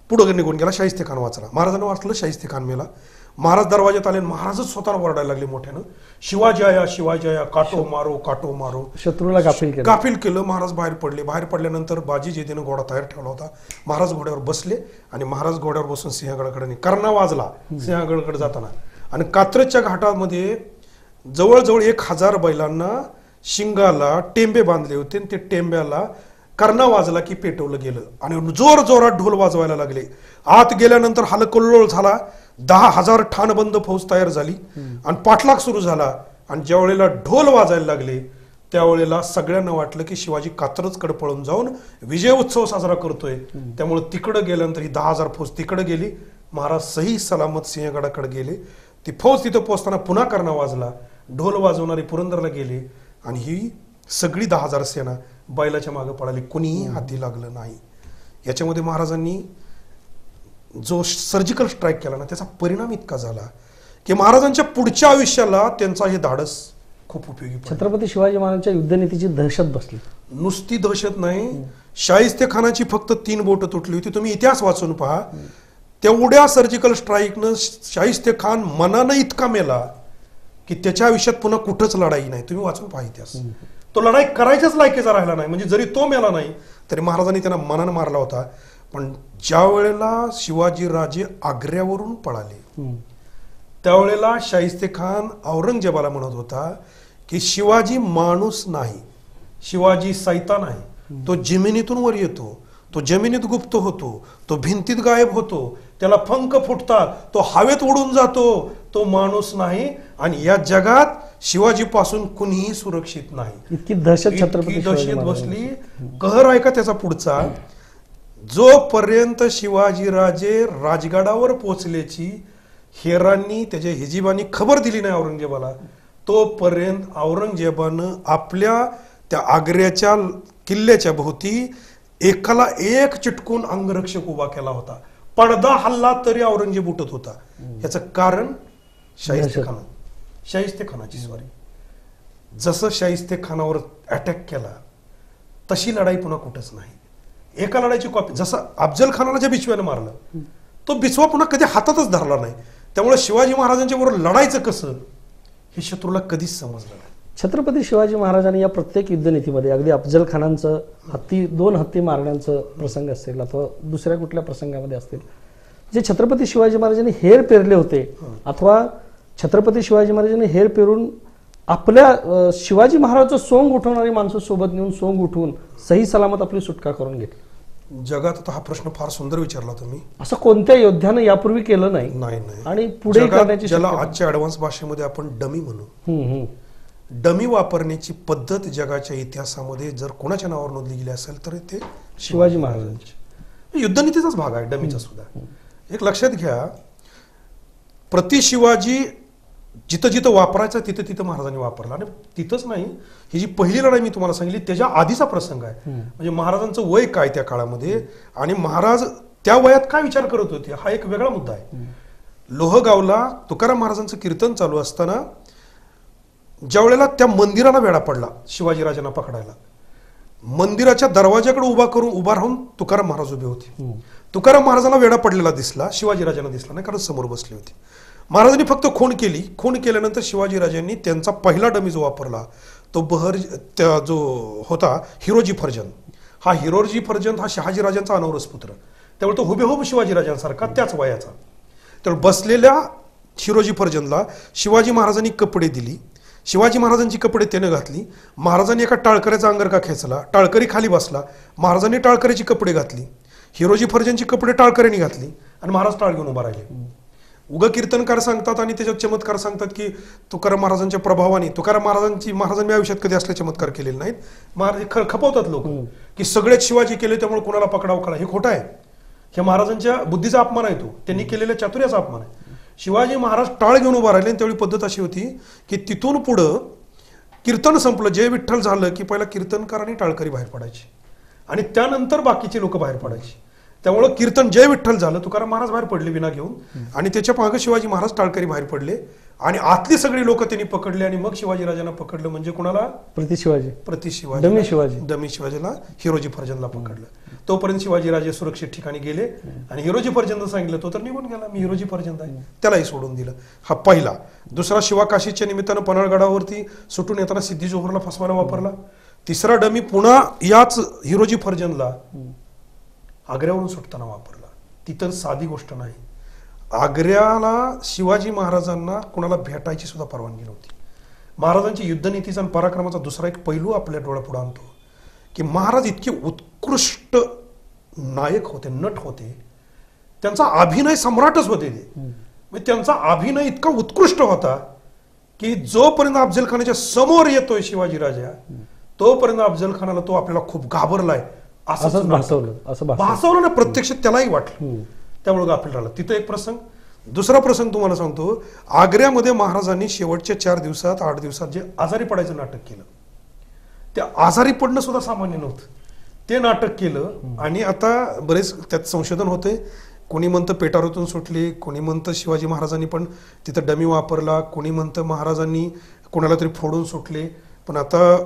पुढे निघून गेला. शाहिस्तेखान वाचला. महाराजांना वाटलं शाहिस्तेखान मेला. महाराज दरवाज्यात आले. महाराजच स्वतःला ओरडायला लागले मोठ्यानं, शिवाजी आया, काटो मारो. शत्रूला गाफील केलं. महाराज बाहेर पडले. बाहेर पडल्यानंतर बाजी जेदेनं घोडा तयार ठेवला होता. महाराज घोड्यावर बसले आणि महाराज घोड्यावर बसून सिंहगडाकडे कर्णा वाजला सिंहगडाकडे जाताना. आणि कात्रजच्या घाटामध्ये जवळजवळ 1000 बैलांना शिंगाला टेंबे बांधले होते. ते टेंब्याला कर्णा वाजला की पेटवलं गेलं आणि जोरात ढोल वाजवायला लागले. आत गेल्यानंतर हलकल्लोळ झाला. 10,000 ठाणबंद फौज तयार झाली आणि पाठलाग सुरू झाला. आणि ज्या वेळेला ढोल वाजायला लागले त्यावेळेला सगळ्यांना वाटलं की शिवाजी कात्रजकडे पळून जाऊन विजय उत्सव साजरा करतोय. त्यामुळे तिकडे गेल्यानंतर ही 10,000 फौज तिकडे गेली. महाराज सही सलामत सिंहगडाकडे गेले. ती फौज तिथं पोहोचताना पुन्हा कर्णा वाजला. ढोल वाजवणारे पुरंदरला गेले आणि ही सगळी 10,000 सेना बैलाच्या मागे पळाली. कुणीही हाती लागलं नाही. याच्यामध्ये महाराजांनी जो सर्जिकल स्ट्राईक केला ना त्याचा परिणाम इतका झाला की महाराजांच्या पुढच्या आयुष्याला त्यांचा हे धाडस खूप उपयोगी पडलं. छत्रपती शिवाजी महाराजांच्या युद्धनीतीची दहशत बसली. नुसती दहशत नाही, शाहिस्तेखानाची फक्त 3 बोटं तुटली होती. तुम्ही इतिहास वाचून पहा. तेवढ्या सर्जिकल स्ट्राईकनं शाहिस्तेखान मनानं इतका मेला की त्याच्या आयुष्यात पुन्हा कुठंच लढाई नाही. तुम्ही वाचून पहा इतिहास. तो लढाई करायच्याच लायकीचा राहिला नाही. म्हणजे जरी तो मेला नाही तरी महाराजांनी त्यांना मनानं मारला होता. पण ज्या वेळेला शिवाजीराजे आग्र्यावरून पळाले त्यावेळेला शाहिस्तेखान औरंगजेबाला म्हणत होता की शिवाजी माणूस नाही, शिवाजी सैतान आहे. तो जमिनीतून वर येतो, तो जमिनीत गुप्त होतो, तो भिंतीत गायब होतो. त्याला पंख फुटतात, तो हवेत उडून जातो, तो माणूस नाही. आणि या जगात शिवाजीपासून कुणीही सुरक्षित नाही. इतकी दहशत छत्रपती इतकी शिवाजी दहशत महाराजांची. बसली. कहर ऐका त्याचा पुढचा. जोपर्यंत शिवाजीराजे राजगडावर पोहोचल्याची हेरांनी त्याच्या हिजीबानी खबर दिली नाही औरंगजेबाला, तोपर्यंत औरंगजेबानं आपल्या त्या आग्र्याच्या किल्ल्याच्या भोवती एकाला एक चिटकून अंगरक्षक उभा केला होता. पडदा हल्ला तरी औरंगजेब उठत होता. याचं कारण शाहिस्तेखाना, शाहिस्तेखानाची सॉरी. जसं शाहिस्तेखानावर अटॅक केला तशी लढाई पुन्हा कुठंच नाही. एका लढाईची कॉपी. जसं अफजल खानाला ज्या बिछव्यानं मारलं, तो बिछवा पुन्हा कधी हातातच धरला नाही. त्यामुळे शिवाजी महाराजांच्या बरोबर लढायचं कसं हे शत्रूला कधीच समजलं नाही. छत्रपती शिवाजी महाराजांनी या प्रत्येक युद्धनीतीमध्ये अगदी अफजल खानांचं दोन हत्ती मारण्याचं प्रसंग असेल अथवा दुसऱ्या कुठल्या प्रसंगामध्ये असतील, जे छत्रपती शिवाजी महाराजांनी हेर पेरले होते अथवा छत्रपती शिवाजी महाराजांनी हेर पेरून आपल्या शिवाजी महाराजांचं सोंग उठवणारी माणसं सोबत नेऊन सोंग उठवून सही सलामत आपली सुटका करून घेतली. जगात आता हा प्रश्न फार सुंदर विचारला तुम्ही. असं कोणत्या योद्ध्यानं यापूर्वी केलं नाही नाही. आणि पुढे करण्याची ज्याला आजच्या ऍडव्हान्स भाषेमध्ये आपण डमी म्हणू, डमी वापरण्याची पद्धत जगाच्या इतिहासामध्ये जर कोणाच्या नावावर नोंदली गेली असेल तर ते शिवाजी महाराजांची. युद्धनीतीचाच भाग आहे डमीचा सुद्धा. एक लक्षात घ्या, प्रति शिवाजी जिथं जिथं वापरायचं तिथं तिथं महाराजांनी वापरला. आणि तिथंच नाही, ही जी पहिली लढाई मी तुम्हाला सांगितली त्याच्या आधीचा प्रसंग आहे. म्हणजे महाराजांचं वय काय त्या काळामध्ये आणि महाराज त्या वयात काय विचार करत होते हा एक वेगळा मुद्दा आहे. लोहगावला तुकाराम महाराजांचं कीर्तन चालू असताना ज्या वेळेला त्या मंदिराला वेढा पडला शिवाजीराजांना पकडायला, मंदिराच्या दरवाजाकडे उभा राहून तुकाराम महाराज उभे होते. तुकाराम महाराजांना वेढा पडलेला दिसला, शिवाजीराजांना दिसला नाही, कारण समोर बसले होते. महाराजांनी फक्त खूण केली. खूण केल्यानंतर शिवाजीराजांनी त्यांचा पहिला डमी जो वापरला तो जो होता हिरोजी फर्जंद. हा हिरोजी फर्जंद हा शहाजीराजांचा अनौरस पुत्र, त्यामुळे तो हुबेहूब शिवाजीराजांसारखा त्याच वयाचा. तर बसलेल्या हिरोजी फर्जंदला शिवाजी महाराजांनी कपडे दिली. शिवाजी महाराजांची कपडे त्यानं घातली. महाराजांनी एका टाळकऱ्याचा अंगरखा खेचला, टाळकरी खाली बसला, महाराजांनी टाळकऱ्याची कपडे घातली, हिरोजी फर्जंदची कपडे टाळकऱ्यांनी घातली आणि महाराज टाळ घेऊन उभा राहिले. उगा कीर्तनकार सांगतात आणि त्याच्यात चमत्कार सांगतात की तुकाराम महाराजांच्या प्रभावाने, तुकाराम महाराजांनी आयुष्यात कधी असले चमत्कार केलेले नाहीत. महाराज खपवतात लोक की सगळेच शिवाजी केले त्यामुळे कोणाला पकडावं कळा. हे खोटं आहे. हे महाराजांच्या बुद्धीचा अपमान आहे, तो त्यांनी केलेल्या चातुर्याचा अपमान आहे. शिवाजी महाराज टाळ घेऊन उभा राहिले. त्यावेळी पद्धत अशी होती की तिथून पुढं कीर्तन संपलं, जय विठ्ठल झालं की पहिला कीर्तनकार आणि टाळकरी बाहेर पडायचे आणि त्यानंतर बाकीचे लोक बाहेर पडायचे. त्यामुळे कीर्तन जय विठ्ठल झालं, तुकाराम महाराज बाहेर पडले विना घेऊन आणि त्याच्या मागे शिवाजी महाराज टाळकरी बाहेर पडले आणि आतली सगळी लोक त्यांनी पकडले आणि मग शिवाजीराजांना पकडलं. म्हणजे कोणाला? प्रति शिवाजी, डमी शिवाजीला, हिरोजी फर्जंदला पकडलं. तोपर्यंत शिवाजीराजे सुरक्षित ठिकाणी गेले आणि हिरोजी फर्जंद सांगितलं तो तर निघून गेला, मी हिरोजी फर्जंद आहे, त्यालाही सोडून दिलं. हा पहिला. दुसरा, शिवाकाशीच्या निमित्तानं पन्हाळगडावरती सुटून येताना सिद्धी जोहरला फसवायला वापरला. तिसरा डमी पुन्हा याच हिरोजी फर्जंदला आग्र्यावरून सुटताना वापरला. ती तर साधी गोष्ट नाही. आग्र्याला शिवाजी महाराजांना कोणाला भेटायची सुद्धा परवानगी नव्हती. महाराजांची युद्धनीतीचा आणि पराक्रमाचा दुसरा एक पैलू आपल्या डोळ्यापुढे आणतो की महाराज इतके उत्कृष्ट नायक होते, नट होते, त्यांचा अभिनय सम्राटच होते ते. त्यांचा अभिनय इतका उत्कृष्ट होता की जोपर्यंत अफजल खानाच्या समोर येतोय शिवाजीराजा तोपर्यंत अफजल खानाला तो आपल्याला खूप घाबरलाय असं भासवलं ना, प्रत्यक्ष त्यालाही वाटलं. त्यामुळे गाफील राहिला. तिथं एक प्रसंग. दुसरा प्रसंग तुम्हाला सांगतो. आग्र्यामध्ये महाराजांनी शेवटच्या 4 दिवसात 8 दिवसात जे आजारी पडायचं नाटक केलं, त्या आजारी पडणं सुद्धा सामान्य नव्हतं. ते नाटक केलं आणि आता बरेच त्यात संशोधन होते. कोणी म्हणतं पेटारोतून सुटले, कोणी म्हणतं शिवाजी महाराजांनी पण तिथं डमी वापरला, कोणी म्हणतं महाराजांनी कोणाला तरी फोडून सुटले. पण आता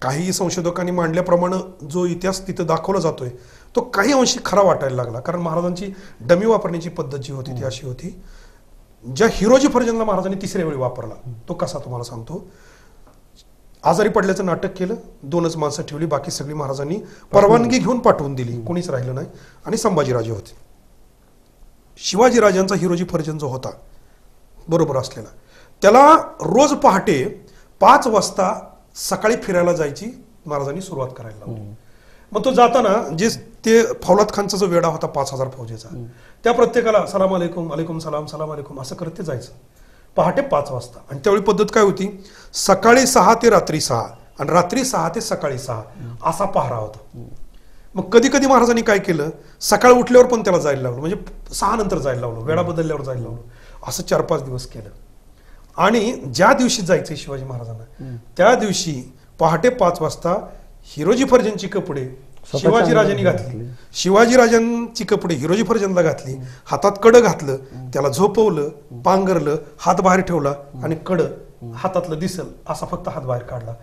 काही संशोधकांनी मांडल्याप्रमाणे जो इतिहास तिथं दाखवला जातोय तो काही अंशी खरा वाटायला लागला. कारण महाराजांची डमी वापरण्याची पद्धत जी होती ती अशी होती. ज्या हिरोजी फर्जंदला महाराजांनी 3ऱ्या वेळी वापरला तो कसा तुम्हाला सांगतो. आजारी पडल्याचं नाटक केलं, 2च माणसं ठेवली, बाकी सगळी महाराजांनी परवानगी घेऊन पाठवून दिली, कोणीच राहिलं नाही. आणि संभाजीराजे होते. शिवाजीराजांचा हिरोजी फर्जंद जो होता बरोबर असलेला, त्याला रोज पहाटे 5 वाजता सकाळी फिरायला जायची महाराजांनी सुरुवात करायला लावली. मग तो जाताना जे ते फौलाद खानचा जो वेढा होता 5,000 फौजेचा, त्या प्रत्येकाला सलाम अलैकुम, अलैकुम सलाम अलैकुम असं करत ते जायचं पहाटे 5 वाजता. आणि त्यावेळी पद्धत काय होती, सकाळी 6 ते रात्री 6 आणि रात्री 6 ते सकाळी 6 असा पहारा होता. मग कधी कधी महाराजांनी काय केलं, सकाळ उठल्यावर पण त्याला जायला लावलं, म्हणजे 6 नंतर जायला लावलं, वेळा बदलल्यावर जायला लावलं, असं 4-5 दिवस केलं. आणि ज्या दिवशी जायचंय शिवाजी महाराजांना त्या दिवशी पहाटे 5 वाजता हिरोजी फर्जनची कपडे शिवाजीराजांनी घातली, शिवाजीराजांची कपडे हिरोजी फर्जनला घातली, हातात कडं घातलं, त्याला झोपवलं, पांघरलं, हात बाहेर ठेवला आणि कडं हातातलं दिसल असा फक्त हात बाहेर काढला.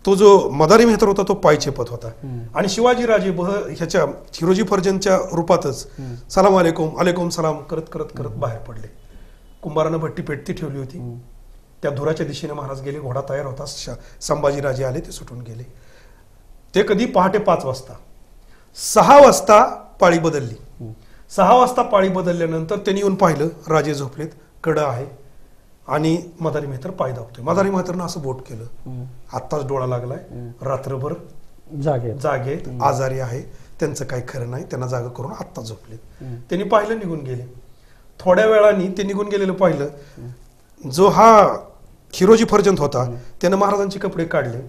तो जो मदारी मेहतर होता तो पाय चेपत होता. आणि शिवाजीराजे ह्याच्या हिरोजी फर्जनच्या रूपातच सलाम अलैकुम, अलैकुम सलाम करत करत करत बाहेर पडले. कुंभारानं भट्टी पेटती ठेवली होती, त्या धुराच्या दिशेने महाराज गेले, घोडा तयार होता, संभाजीराजे आले, ते सुटून गेले. ते कधी पहाटे 5 वाजता. 6 वाजता पाळी बदलली. 6 वाजता पाळी बदलल्यानंतर त्यांनी येऊन पाहिलं, राजे झोपलेत, कडं आहे आणि मदारी मेहतर पाय दाबतोय. मदारी मेहतरनं असं बोट केलं, आत्ताच डोळा लागलाय, रात्रभर जागे आजारी आहे, त्यांचं काही खरं नाही, त्यांना जागा करून आत्ता झोपलेत. त्यांनी पाहिलं, निघून गेले. थोड्या वेळाने ते निघून गेलेलं पाहिलं, जो हा हिरोजी फर्जंत होता त्यानं महाराजांचे कपडे काढले,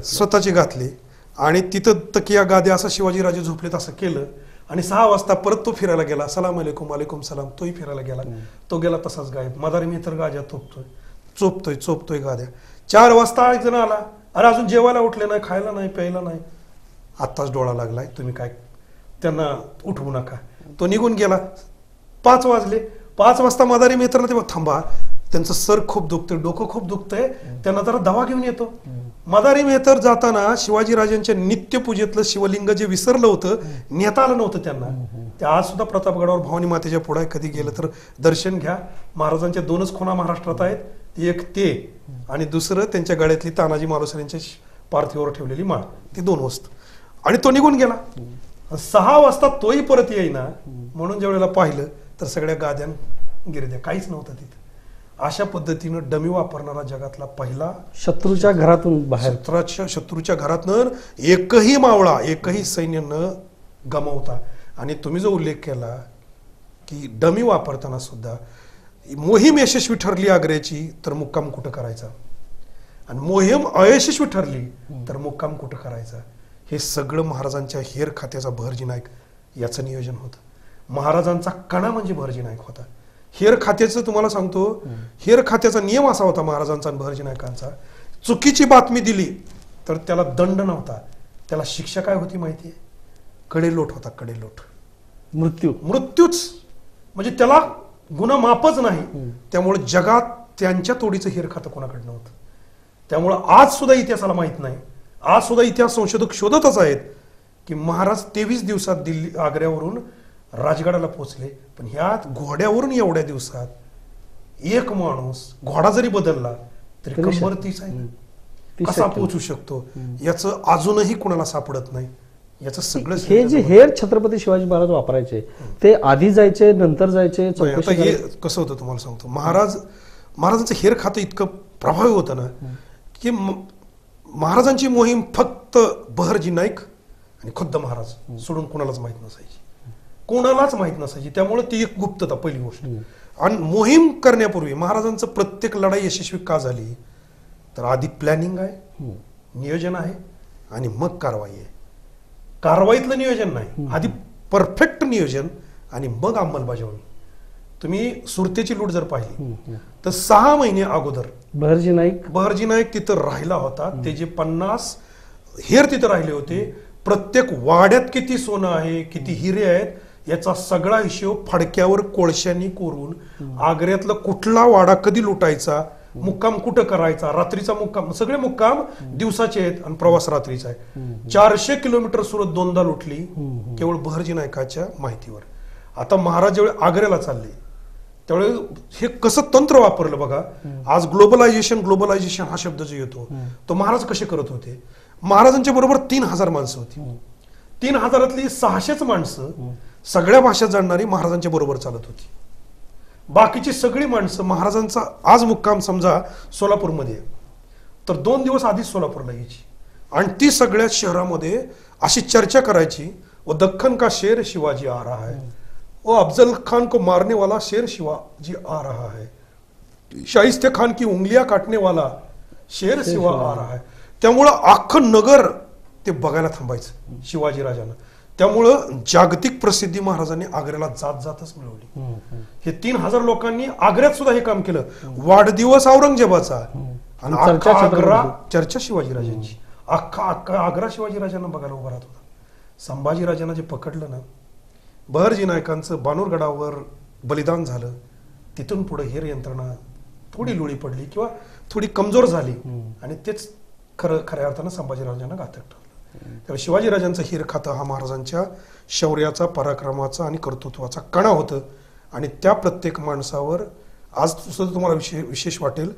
स्वतःचे घातले आणि तिथं तकिया गाद्या असं शिवाजीराजे झोपलेत असं केलं. आणि 6 वाजता परत तो फिरायला गेला, सलाम अलैकुम, अलैकुम सलाम, तोही फिरायला गेला. तो गेला तसाच गायब. मदारी मेहतर गाद्या चोपतोय गाद्या. 4 वाजता एक जण आला, अरे अजून जेवायला उठले नाही, खायला नाही, प्यायला नाही, आत्ताच डोळा लागलाय, तुम्ही काय त्यांना उठवू नका. तो निघून गेला. 5 वाजले. 5 वाजता मदारी मेहतरला ते थांबा, त्यांचं सर खूप दुखतंय, डोकं खूप दुखतंय, त्यांना जरा दवा घेऊन येतो. मदारी मेहतर जाताना शिवाजीराजांच्या नित्यपूजेतलं शिवलिंग जे विसरलं होतं, नेता आलं नव्हतं त्यांना. ते आज सुद्धा प्रतापगडावर भवानी मातेच्या पुढे कधी गेलं तर दर्शन घ्या. महाराजांच्या 2च खुणा महाराष्ट्रात आहेत, एक ते आणि दुसरं त्यांच्या गळ्यातली तानाजी मालुसरेंच्या पार्थिवावर ठेवलेली माळ, ती 2 वस्तू. आणि तो निघून गेला. 6 वाजता तोही परत येईना, म्हणून ज्या वेळेला पाहिलं तर सगळ्या गाद्यां गिरद्या, काहीच नव्हतं तिथं. अशा पद्धतीनं डमी वापरणारा जगातला पहिला, शत्रूच्या घरातून बाहेर, शत्रूच्या घरातनं एकही मावळा, एकही सैन्य न गमावता. आणि तुम्ही जो उल्लेख केला की डमी वापरताना सुद्धा मोहीम यशस्वी ठरली आग्र्याची तर मुक्काम कुठं करायचा, आणि मोहीम अयशस्वी ठरली तर मुक्काम कुठं करायचा, हे सगळं महाराजांच्या हेर खात्याचा भरजी नाईक याचं नियोजन होतं. महाराजांचा कणा म्हणजे भरजी नाईक होता. हेर खात्याचं तुम्हाला सांगतो, हेर खात्याचा नियम असा होता महाराजांचा आणि भरजी नायकांचा, चुकीची बातमी दिली तर त्याला दंड नव्हता, त्याला शिक्षा काय होती माहितीये, कडेलोट होता, कडेलोट, मृत्यूच. म्हणजे त्याला गुन्हा मापच नाही. त्यामुळे जगात त्यांच्या तोडीचं हेर खातं कोणाकडे नव्हतं. त्यामुळे आज सुद्धा इतिहासाला माहित नाही, आज सुद्धा इतिहास संशोधक शोधतच आहेत की महाराज 23 दिवसात दिल्ली आग्र्यावरून राजगडाला पोहोचले. पण ह्यात घोड्यावरून एवढ्या दिवसात एक माणूस, घोडा जरी बदलला तरी कंबर 30 आहे, कसा पोहोचू शकतो याचं अजूनही कुणाला सापडत नाही. याचं सगळं हे जे हेर छत्रपती शिवाजी महाराज वापरायचे ते आधी जायचे, नंतर जायचे. आता हे कसं होतं तुम्हाला सांगतो, महाराजांचं हेर खातं इतकं प्रभावी होतं ना की महाराजांची मोहीम फक्त बहरजी नाईक आणि खुद्द महाराज सोडून कोणालाच माहित नसायची, कोणालाच माहित नसायची. त्यामुळे ती एक गुप्तता पहिली गोष्ट. आणि मोहीम करण्यापूर्वी महाराजांचं प्रत्येक लढाई यशस्वी का झाली तर आधी प्लॅनिंग आहे, नियोजन आहे आणि मग कारवाई आहे. कारवाईतलं नियोजन नाही, आधी परफेक्ट नियोजन आणि मग अंमलबजावणी. तुम्ही सुरतेची लूट जर पाहिली तर 6 महिने अगोदर बहरजी नाईक तिथं राहिला होता. ते जे 50 हेर तिथं राहिले होते, प्रत्येक वाड्यात किती सोनं आहे, किती हिरे आहेत याचा सगळा हिशोब फडक्यावर कोळशांनी कोरून आग्र्यातला कुठला वाडा कधी लुटायचा, मुक्काम कुठं करायचा, रात्रीचा मुक्काम, सगळे मुक्काम दिवसाचे आहेत आणि प्रवास रात्रीचा आहे. 400 किलोमीटर सुरत 2दा लुटली केवळ बहरजी नायकाच्या माहितीवर. आता महाराज ज्यावेळी आग्र्याला चालले त्यावेळी हे कसं तंत्र वापरलं बघा. आज ग्लोबलायझेशन हा शब्द जो येतो तो महाराज कसे करत होते. महाराजांच्या बरोबर 3000 माणसं होती. 3000तली 600च माणसं सगळ्या भाषा जाणणारी महाराजांच्या बरोबर चालत होती. बाकीची सगळी माणसं, महाराजांचा आज मुक्काम समजा सोलापूरमध्ये तर 2 दिवस आधीच सोलापूरला यायची आणि ती सगळ्या शहरामध्ये अशी चर्चा करायची. वो दख्खन का शेर शिवाजी आ रहा है, वो अफजल खान को मारने वाला शेर शिवाजी आ रहा है, शाइस्ते खान की उंगलियां काटने वाला शेर शिवा आ रहा है. त्यामुळं अख्खं नगर ते बघायला थांबायचं शिवाजीराजांना. त्यामुळं जागतिक प्रसिद्धी महाराजांनी आग्र्याला जातच मिळवली. हे 3000 लोकांनी आग्र्यात सुद्धा हे काम केलं. वाढदिवस औरंगजेबाचा आणि अख्खा आग्रा चर्चा शिवाजीराजांची. अख्खा आग्रा शिवाजीराजांना बघायला उभा राहत होता. संभाजीराजांना जे पकडलं ना, बहरजी नायकांचं बानूरगडावर बलिदान झालं. तिथून पुढे हेर यंत्रणा थोडी लुळी पडली किंवा थोडी कमजोर झाली आणि तेच खऱ्या अर्थानं संभाजीराजांना घातक ठरलं. त्यामुळे शिवाजीराजांचं हिर खातं हा महाराजांच्या शौर्याचा, पराक्रमाचा आणि कर्तृत्वाचा कणा होतं. आणि त्या प्रत्येक माणसावर आज सुद्धा तुम्हाला विशेष वाटेल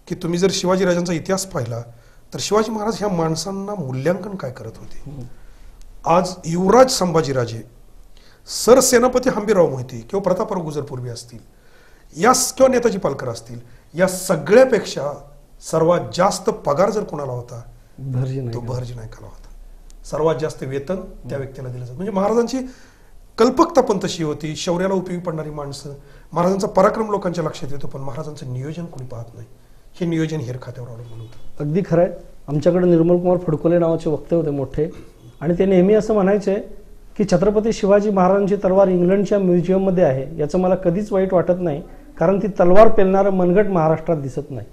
की तुम्ही जर शिवाजीराजांचा इतिहास पाहिला तर शिवाजी महाराज ह्या माणसांना मूल्यांकन काय करत होते. आज युवराज संभाजीराजे, सरसेनापती हंबीरराव मोहिते किंवा प्रतापराव गुजरपूर्वी असतील, या किंवा नेताजी पालकर असतील, या सगळ्यापेक्षा सर्वात जास्त पगार जर कोणाला होता तो बहरजी नायकाला होता. सर्वात जास्त वेतन त्या व्यक्तीला दिलं जातं. म्हणजे महाराजांची कल्पकता पण तशी होती. शौर्याला उपयोगी पडणारी माणसं. महाराजांचा पराक्रम लोकांच्या लक्षात येतो, पण महाराजांचं नियोजन कोणी पाहत नाही. हे नियोजन हेर खात्यावर अवलंबून होतं. अगदी खरं आहे. आमच्याकडे निर्मल कुमार फडकोले नावाचे वक्ते होते मोठे, आणि ते नेहमी असं म्हणायचे की छत्रपती शिवाजी महाराजांची तलवार इंग्लंडच्या म्युझियममध्ये आहे. याचं मला कधीच वाईट वाटत नाही, कारण ती तलवार पेलणारं मनगट महाराष्ट्रात दिसत नाही.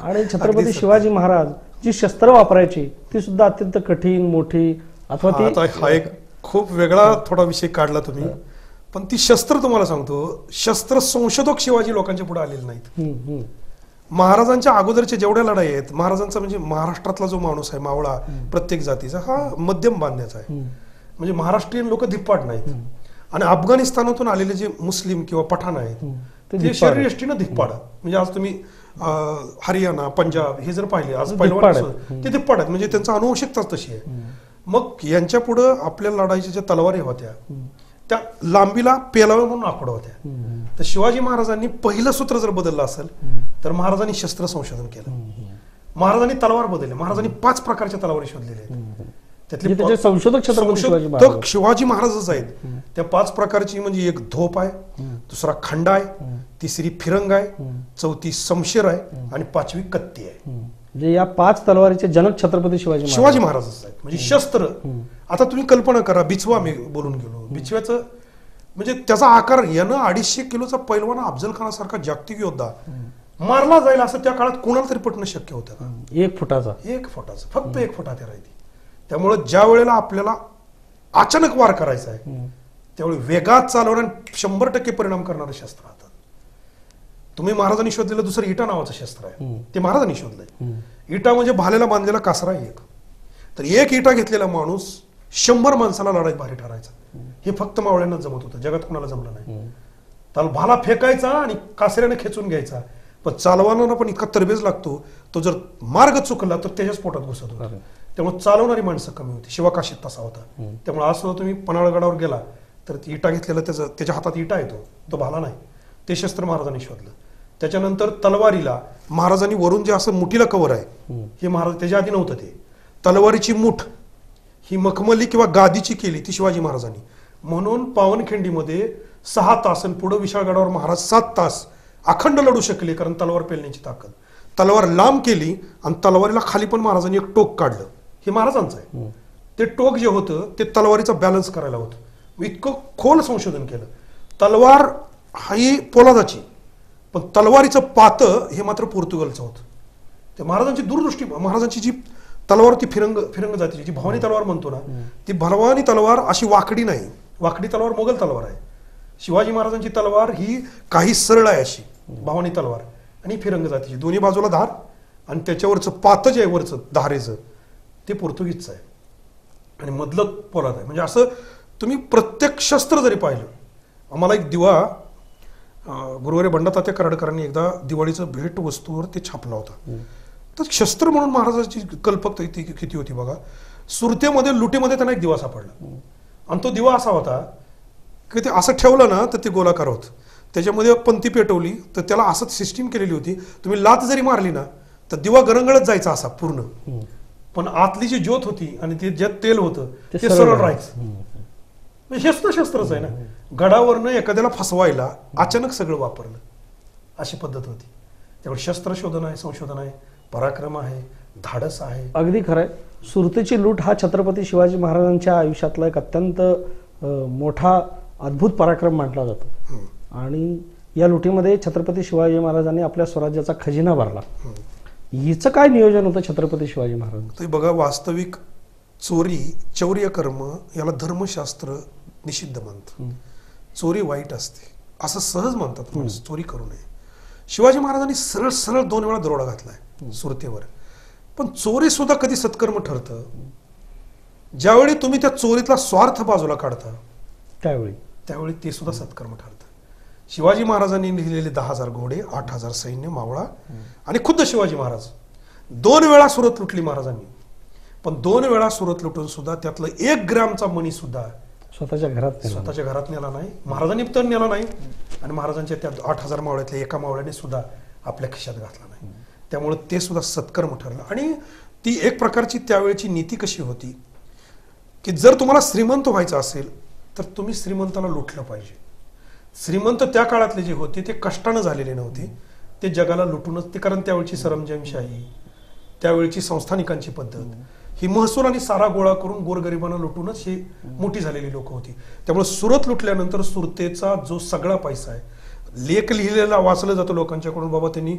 आणि छत्रपती शिवाजी महाराज जी शस्त्र वापरायची ती सुद्धा अत्यंत कठीण, मोठी, अथवा ती हा एक खूप वेगळा थोडा विषय काढला तुम्ही. पण ती शस्त्र तुम्हाला सांगतो, शस्त्र संशोधक शिवाजी लोकांच्या पुढे आलेले नाहीत. महाराजांच्या अगोदरच्या जेवढ्या लढाई आहेत, महाराजांचा म्हणजे महाराष्ट्रातला जो माणूस आहे मावळा प्रत्येक जातीचा, हा मध्यम बांध्याचा आहे. म्हणजे महाराष्ट्रीयन लोक धिप्पाड नाहीत. आणि अफगाणिस्तानातून आलेले जे मुस्लिम किंवा पठाण आहेत ते शरीर यष्टीनं धिप्पाड. म्हणजे आज तुम्ही हरियाणा, पंजाब हे जर पाहिले, आज पहिलवान ते धिप्पाड आहेत. म्हणजे त्यांचा अनुवंशिकताच तशी आहे. मग यांच्या पुढे आपल्या लढाईच्या ज्या तलवारी होत्या त्या लांबीला पेलाव्या म्हणून आखड होत्या. तर शिवाजी महाराजांनी पहिलं सूत्र जर बदललं असेल तर महाराजांनी शस्त्र संशोधन केलं. महाराजांनी तलवार बदलली. महाराजांनी 5 प्रकारच्या तलवारी शोधलेल्या आहेत. त्यातले संशोधक शिवाजी महाराजच आहेत. त्या 5 प्रकारची म्हणजे एक धोप आहे, दुसरा खंडा आहे, तिसरी फिरंग आहे, चौथी शमशेर आहे आणि 5वी कत्ती आहे. म्हणजे या 5 तलवारीचे जनक छत्रपती शिवाजी महाराजच आहेत. म्हणजे शस्त्र. आता तुम्ही कल्पना करा, बिचवा मी बोलून गेलो. बिचव्याचं म्हणजे त्याचा आकार यानं 250 किलोचा पैलवान अफजल खानासारखा जागतिक योद्धा मारला जाईल असं त्या काळात कोणाला तरी पटणं शक्य होतं. 1 फुटाचा फक्त 1 फुटा त्या राहिली. त्यामुळे ज्या वेळेला आपल्याला अचानक वार करायचा आहे त्यावेळी वेगात चालवणं 100% परिणाम करणारं शस्त्र हातात. तुम्ही महाराजांनी शोधलेलं दुसरं इटा नावाचं शस्त्र आहे, ते महाराजांनी शोधलंय. इटा म्हणजे भालेला बांधलेला कासरा एक. तर 1 इटा घेतलेला माणूस 100 माणसाला लढाईत भारी ठरायचा. हे फक्त मावळ्यांना जमत होतं, जगात कोणाला जमलं नाही. त्याला भाला फेकायचा आणि कासऱ्याने खेचून घ्यायचा. पण चालवाना पण इतका तरबेज लागतो, तो जर मार्ग चुकला तर त्याच्याच पोटात घुसत होता. त्यामुळे चालवणारी माणसं कमी होती. शिवकाशीत तसा होता. त्यामुळे आज सुद्धा तुम्ही पन्हाळगडावर गेला तर इटा घेतलेला त्याच्या हातात इटा येतो, तो भाला नाही. ते शस्त्र महाराजांनी शोधलं. त्याच्यानंतर तलवारीला महाराजांनी वरून जे असं मुठीला कवर आहे हे महाराज त्याच्या आधी नव्हतं. ते तलवारीची मुठ ही मखमली किंवा गादीची केली ती शिवाजी महाराजांनी. म्हणून पावनखिंडीमध्ये 6 तास आणि पुढे विशाळगडावर महाराज 7 तास अखंड लढू शकले, कारण तलवार पेलण्याची ताकद. तलवार लांब केली आणि तलवारीला खाली पण महाराजांनी एक टोक काढलं. हे महाराजांचं आहे. ते टोक जे होतं ते तलवारीचा बॅलन्स करायला होतं. इतकं खोल संशोधन केलं. तलवार ही पोलादाची, पण तलवारीचं पातं हे मात्र पोर्तुगलचं होतं. ते महाराजांची दूरदृष्टी. महाराजांची जी तलवार ती फिरंग जातीची जी भवानी तलवार म्हणतो ना, ती भवानी तलवार अशी वाकडी नाही. वाकडी तलवार मोगल तलवार आहे. शिवाजी महाराजांची तलवार ही काही सरळ आहे अशी भवानी तलवार, आणि फिरंग जातीची. दोन्ही बाजूला धार आणि त्याच्यावरचं पातं जे आहे वरचं धारेचं ते पोर्तुगीजचं आहे आणि मधलं पोलाद आहे. म्हणजे असं तुम्ही प्रत्येक शस्त्र जरी पाहिलं. आम्हाला एक दिवा गुरुवारी बंडातात्या कराडकरांनी एकदा दिवाळीचं भेट वस्तूवर ते छापला होता. तर शस्त्र म्हणून महाराजांची कल्पकता किती होती बघा. सुरतेमध्ये लुटीमध्ये त्यांना एक दिवा सापडला आणि तो दिवा असा होता की ते असं ठेवलं ना तर ते गोलाकार होतं. त्याच्यामध्ये पंथी पेटवली तर त्याला असंच सिस्टीम केलेली होती. तुम्ही लात जरी मारली ना तर दिवा गरंगळत जायचा असा पूर्ण. पण आतली जी ज्योत होती आणि ते ज्यात तेल होतं ते ते सरळ सरळ आहे. राहायचं. म्हणजे शस्त्रच आहे ना. गडावरनं एखाद्याला फसवायला अचानक सगळं वापरलं, अशी पद्धत होती. त्यामुळे शस्त्रशोधन आहे, संशोधन आहे, पराक्रम आहे, धाडस आहे. अगदी खरंय. सुरतेची लूट हा छत्रपती शिवाजी महाराजांच्या आयुष्यातला एक अत्यंत मोठा अद्भुत पराक्रम मानला जातो. आणि या लुटीमध्ये छत्रपती शिवाजी महाराजांनी आपल्या स्वराज्याचा खजिना भरला. हिचं काय नियोजन होतं छत्रपती शिवाजी महाराजांचं? ते बघा, वास्तविक चोरी, चौर्यकर्म याला धर्मशास्त्र निषिद्ध म्हणतं. चोरी वाईट असते असं सहज म्हणतात माणसं, चोरी करू नये. शिवाजी महाराजांनी सरळ सरळ 2 वेळा दरोडा घातलाय सुरतेवर. पण चोरी सुद्धा कधी सत्कर्म ठरतं ज्यावेळी तुम्ही त्या चोरीतला स्वार्थ बाजूला काढता, त्यावेळी ते सुद्धा सत्कर्म ठरतं. शिवाजी महाराजांनी लिहिलेले 10,000 घोडे, 8,000 सैन्य, मावळा आणि खुद्द शिवाजी महाराज 2 वेळा सुरत लुटली महाराजांनी. पण 2 वेळा सुरत लुटून सुद्धा त्यातलं 1 ग्रॅमचा मणी सुद्धा स्वतःच्या घरात नेला नाही. महाराजांनी तर नेला नाही आणि महाराजांच्या त्या 8,000 मावळ्यातल्या एका मावळ्याने सुद्धा आपल्या खिशात घातला नाही. त्यामुळे ते सुद्धा सत्कर्म ठरलं. आणि ती एक प्रकारची त्यावेळची नीती कशी होती की जर तुम्हाला श्रीमंत व्हायचं असेल तर तुम्ही श्रीमंताला लुटलं पाहिजे. श्रीमंत त्या काळातले जे होते ते कष्टानं झालेले नव्हते, ते जगाला लुटूनच. ते कारण त्यावेळची सरंजामशाही, त्यावेळची संस्थानिकांची पद्धत, ही महसूल आणि सारा गोळा करून गोरगरिबांना लुटूनच ही मोठी झालेली लोक होती. त्यामुळे सुरत लुटल्यानंतर सुरतेचा जो सगळा पैसा आहे, लेख लिहिलेला वाचलं जातं लोकांच्याकडून, बाबा त्यांनी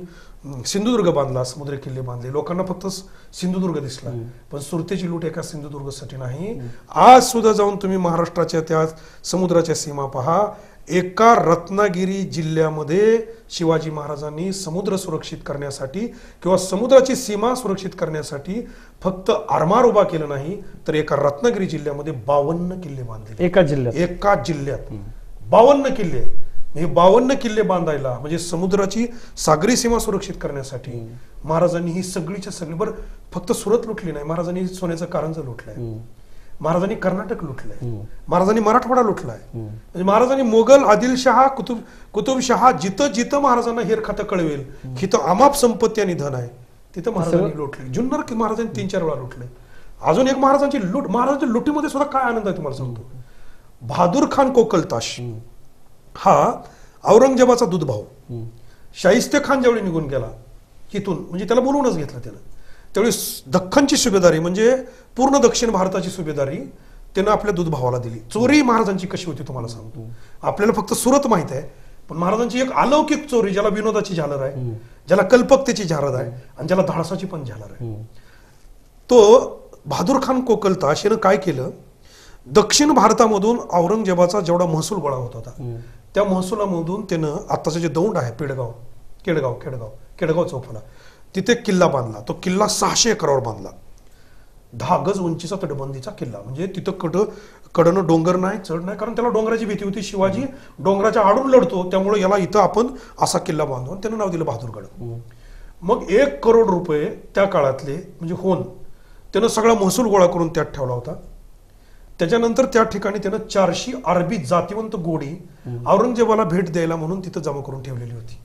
सिंधुदुर्ग बांधला, समुद्र किल्ले बांधले, लोकांना फक्त सिंधुदुर्ग दिसला. पण सुरतेची लूट एका सिंधुदुर्गसाठी नाही. आज सुद्धा जाऊन तुम्ही महाराष्ट्राच्या त्या समुद्राच्या सीमा पहा. एका रत्नागिरी जिल्ह्यामध्ये शिवाजी महाराजांनी समुद्र सुरक्षित करण्यासाठी किंवा समुद्राची सीमा सुरक्षित करण्यासाठी फक्त आरमार उभा केलं नाही, तर एका रत्नागिरी जिल्ह्यामध्ये 52 किल्ले बांधले. एका जिल्ह्यात 52 किल्ले. हे 52 किल्ले बांधायला म्हणजे समुद्राची सागरी सीमा सुरक्षित करण्यासाठी महाराजांनी ही सगळीच्या सगळी, बरं फक्त सुरत लुटली नाही, महाराजांनी सोन्याचं कारंजं लुटलंय, महाराजांनी कर्नाटक लुटलंय, महाराजांनी मराठवाडा लुटलाय. म्हणजे महाराजांनी मोगल, आदिलशहा, कुतुबशहा जिथं जिथं महाराजांना हेरखातं कळवेल तिथं अमाप संपत्ती आणि धन आहे, तिथं महाराजांनी लुटले. जुन्नर महाराजांनी 3-4 वेळा लुटले. अजून एक महाराजांची लूट, महाराजांच्या लुटीमध्ये सुद्धा काय आनंद आहे तुम्हाला सांगतो. बहादूर खान कोकलताश हा औरंगजेबाचा दूध भाऊ, शाहिस्ते खान ज्यावेळी निघून गेला तिथून, म्हणजे त्याला बोलवूनच घेतलं त्यानं, त्यावेळी दख्खनची सुभेदारी म्हणजे पूर्ण दक्षिण भारताची सुभेदारी त्यानं आपल्या दूध भावाला दिली. चोरी महाराजांची कशी होती तुम्हाला सांगतो. आपल्याला फक्त सुरत माहित आहे, पण महाराजांची एक अलौकिक चोरी, ज्याला विनोदाची झालर आहे, ज्याला कल्पकतेची झालर आहे आणि ज्याला धाडसाची पण झालर आहे. तो बहादूर खान कोकलताश यानं काय केलं, दक्षिण भारतामधून औरंगजेबाचा जेवढा महसूल गोळा होत होता त्या महसुलामधून त्यानं आत्ताचं जे दौंड आहे, केडगाव चौफला, तिथे किल्ला बांधला. तो किल्ला 600 एकरावर बांधला. 10 गज उंचीचा तटबंदीचा किल्ला. म्हणजे तिथं कडनं डोंगर नाही, चढ नाही, कारण त्याला डोंगराची भीती होती. शिवाजी डोंगराच्या आडून लढतो, त्यामुळे याला इथं आपण असा किल्ला बांधू, आणि त्यानं नाव दिलं बहादूरगड. मग 1 करोड रुपये त्या काळातले म्हणजे होऊन त्यानं सगळा महसूल गोळा करून त्यात ठेवला होता. त्याच्यानंतर त्या ठिकाणी त्यानं 400 अरबी जातिवंत घोडी औरंगजेबाला भेट द्यायला म्हणून तिथं जमा करून ठेवलेली होती.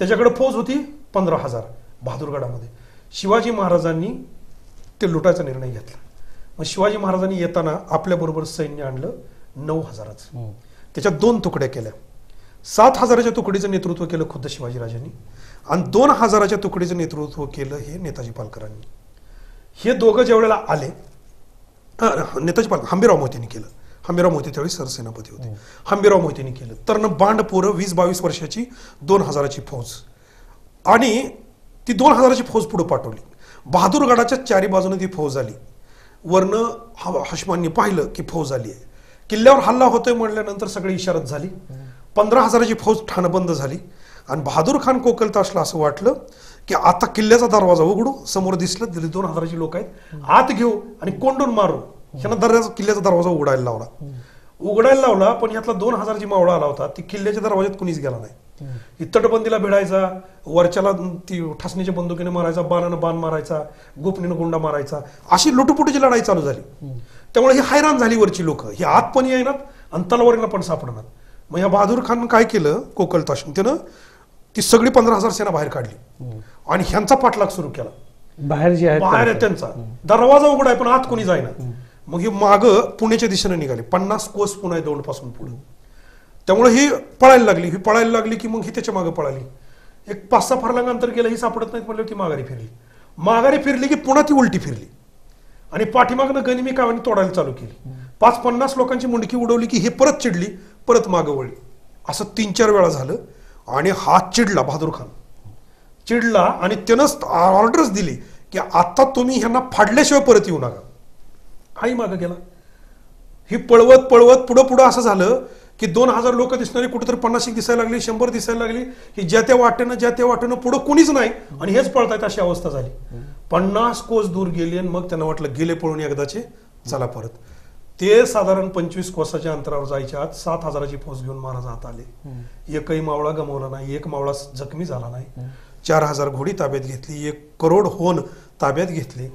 त्याच्याकडे फौज होती 15,000 बहादूरगडामध्ये. शिवाजी महाराजांनी ते लुटायचा निर्णय घेतला. मग शिवाजी महाराजांनी येताना आपल्याबरोबर सैन्य आणलं 9,000चं. त्याच्यात 2 तुकड्या केल्या. 7,000च्या तुकडीचं नेतृत्व केलं खुद्द शिवाजीराजांनी आणि 2,000च्या तुकडीचं नेतृत्व केलं हे नेताजी पालकरांनी. हे दोघं ज्यावेळेला आले, नेताजी पालकर हंबीराव मोहितेंनी केलं. हंबीराव मोहिते त्यावेळी सरसेनापती होते. हंबीराव मोहितेंनी केलं. तर बांड पोरं 20-22 वर्षाची 2,000ची फौज, आणि ती 2,000ची फौज पुढे पाठवली. बहादूरगडाच्या 4 बाजूने ती फौज आली. वरनं हशमांनी पाहिलं की फौज आली आहे. किल्ल्यावर हल्ला होतोय म्हणल्यानंतर सगळी इशारत झाली. 15,000ची फौज ठाणबंद झाली आणि बहादूर खान कोकलताशला असं वाटलं की आता किल्ल्याचा दरवाजा उघडू. समोर दिसलं 2,000ची लोक आहेत, आत घेऊ आणि कोंडून मारू. ह्यांना किल्ल्याचा दरवाजा उघडायला लावला. पण यातला 2,000ची मावळा आला होता, ती किल्ल्याच्या दरवाज्यात कुणीच गेला नाही. ही तटबंदीला भिडायचा, वरच्याला ती ठसणीच्या बंदुकीने मारायचा, बाणानं बाण मारायचा, गोपनीनं गुंडा मारायचा, अशी लुटुपुटीची लढाई चालू झाली. त्यामुळे ही हैराण झाली वरची लोक, ही आत पण येणार आणि तलवारीला पण सापडणार. मग या बहादूर खान काय केलं कोकलताश, त्यानं ती सगळी 15,000 सेना बाहेर काढली आणि ह्यांचा पाठलाग सुरू केला. बाहेर जे आहेत बाहेर आहे त्यांचा दरवाजा उघडा आहे पण आत कोणी जाईना. मग ही माग पुण्याच्या दिशेने निघाली 50 कोस पुणे दौंड पासून पुढे. त्यामुळे ही पळायला लागली की मग ही त्याच्या मागे पळाली. एक 5-6 फरलांग अंतर गेलं, ही सापडत नाहीत म्हणलं ती माघारी फिरली की पुन्हा ती उलटी फिरली आणि पाठीमागनं गनिमी कावानी तोडायला चालू केली. 50 लोकांची मुंडकी उडवली की हे परत चिडली, परत मागं वळली. असं 3-4 वेळा झालं आणि हा चिडला, बहादूर खान चिडला आणि त्यानं ऑर्डर्स दिली की आता तुम्ही ह्यांना फाडल्याशिवाय परत येऊ नका. हाही मागं गेला. ही पळवत पुढं असं झालं की 2000 लोक दिसणारी कुठेतरी 50 दिसायला लागली, 100 दिसायला लागली. ही ज्या त्या वाटेनं पुढं कुणीच नाही आणि हेच पळतायत अशी अवस्था झाली. 50 कोस दूर गेली आणि मग त्यांना वाटलं गेले पळून एकदाचे, चला परत. ते साधारण 25 कोसाच्या अंतरावर जायच्या आत 7000ची फौज घेऊन महाराज आत आले. एकही मावळा गमावला नाही, एक मावळा जखमी झाला नाही. 4000 घोडी ताब्यात घेतली, 1 करोड होन ताब्यात घेतली.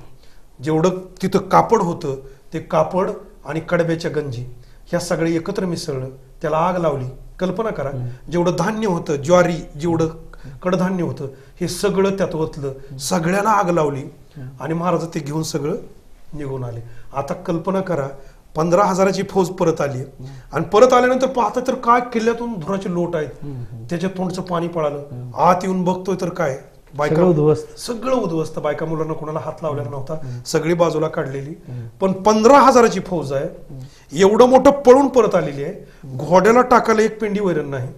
जेवढं तिथं कापड होतं ते कापड आणि कडब्याच्या गंजी ह्या सगळे एकत्र मिसळलं, त्याला आग लावली. कल्पना करा, जेवढं धान्य होतं, ज्वारी, जेवढं कडधान्य होतं हे सगळं त्यात ओतलं, सगळ्याला आग लावली आणि महाराज ते घेऊन सगळं निघून आले. आता कल्पना करा, 15000ची फौज परत आली आणि परत आल्यानंतर पाहता तर काय किल्ल्यातून धुराचे लोट आहेत, त्याच्या तोंडचं पाणी पळालं. आत येऊन बघतोय तर काय सगळं उद्ध्वस्त. बायका मुलांना कोणाला हात लावलेला नव्हता, सगळी बाजूला काढलेली. पण 15000ची फौज आहे, एवढं मोठं पळून परत आलेली आहे. घोड्याला टाकायला एक पेंडी वैरण नाही,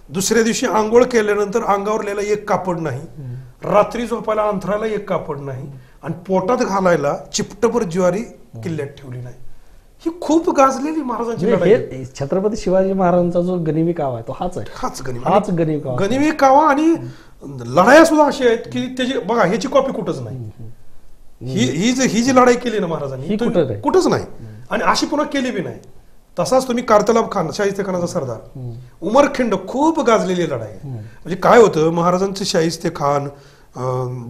दुसऱ्या दिवशी आंघोळ केल्यानंतर अंगावरलेला एक कापड नाही, रात्री झोपायला अंथरायला एक कापड नाही आणि पोटात घालायला चिपटभर ज्वारी किल्ल्यात ठेवली नाही. ही खूप गाजलेली महाराजांची लढाई. छत्रपती शिवाजी महाराजांचा जो गनिमी कावा आहे तो हाच गनिमी कावा. गनिमी कावा आणि लढाया सुद्धा अशी आहेत की त्याची बघा ह्याची कॉपी कुठंच नाही. ही जी लढाई केली ना महाराजांनी कुठंच नाही आणि अशी पुन्हा केली बी नाही. तसाच तुम्ही कारतलाब खान, शाहिस्ते खानाचा सरदार, उमरखिंड, खूप गाजलेली लढाई आहे. म्हणजे काय होतं, महाराजांचे शाहिस्ते खान,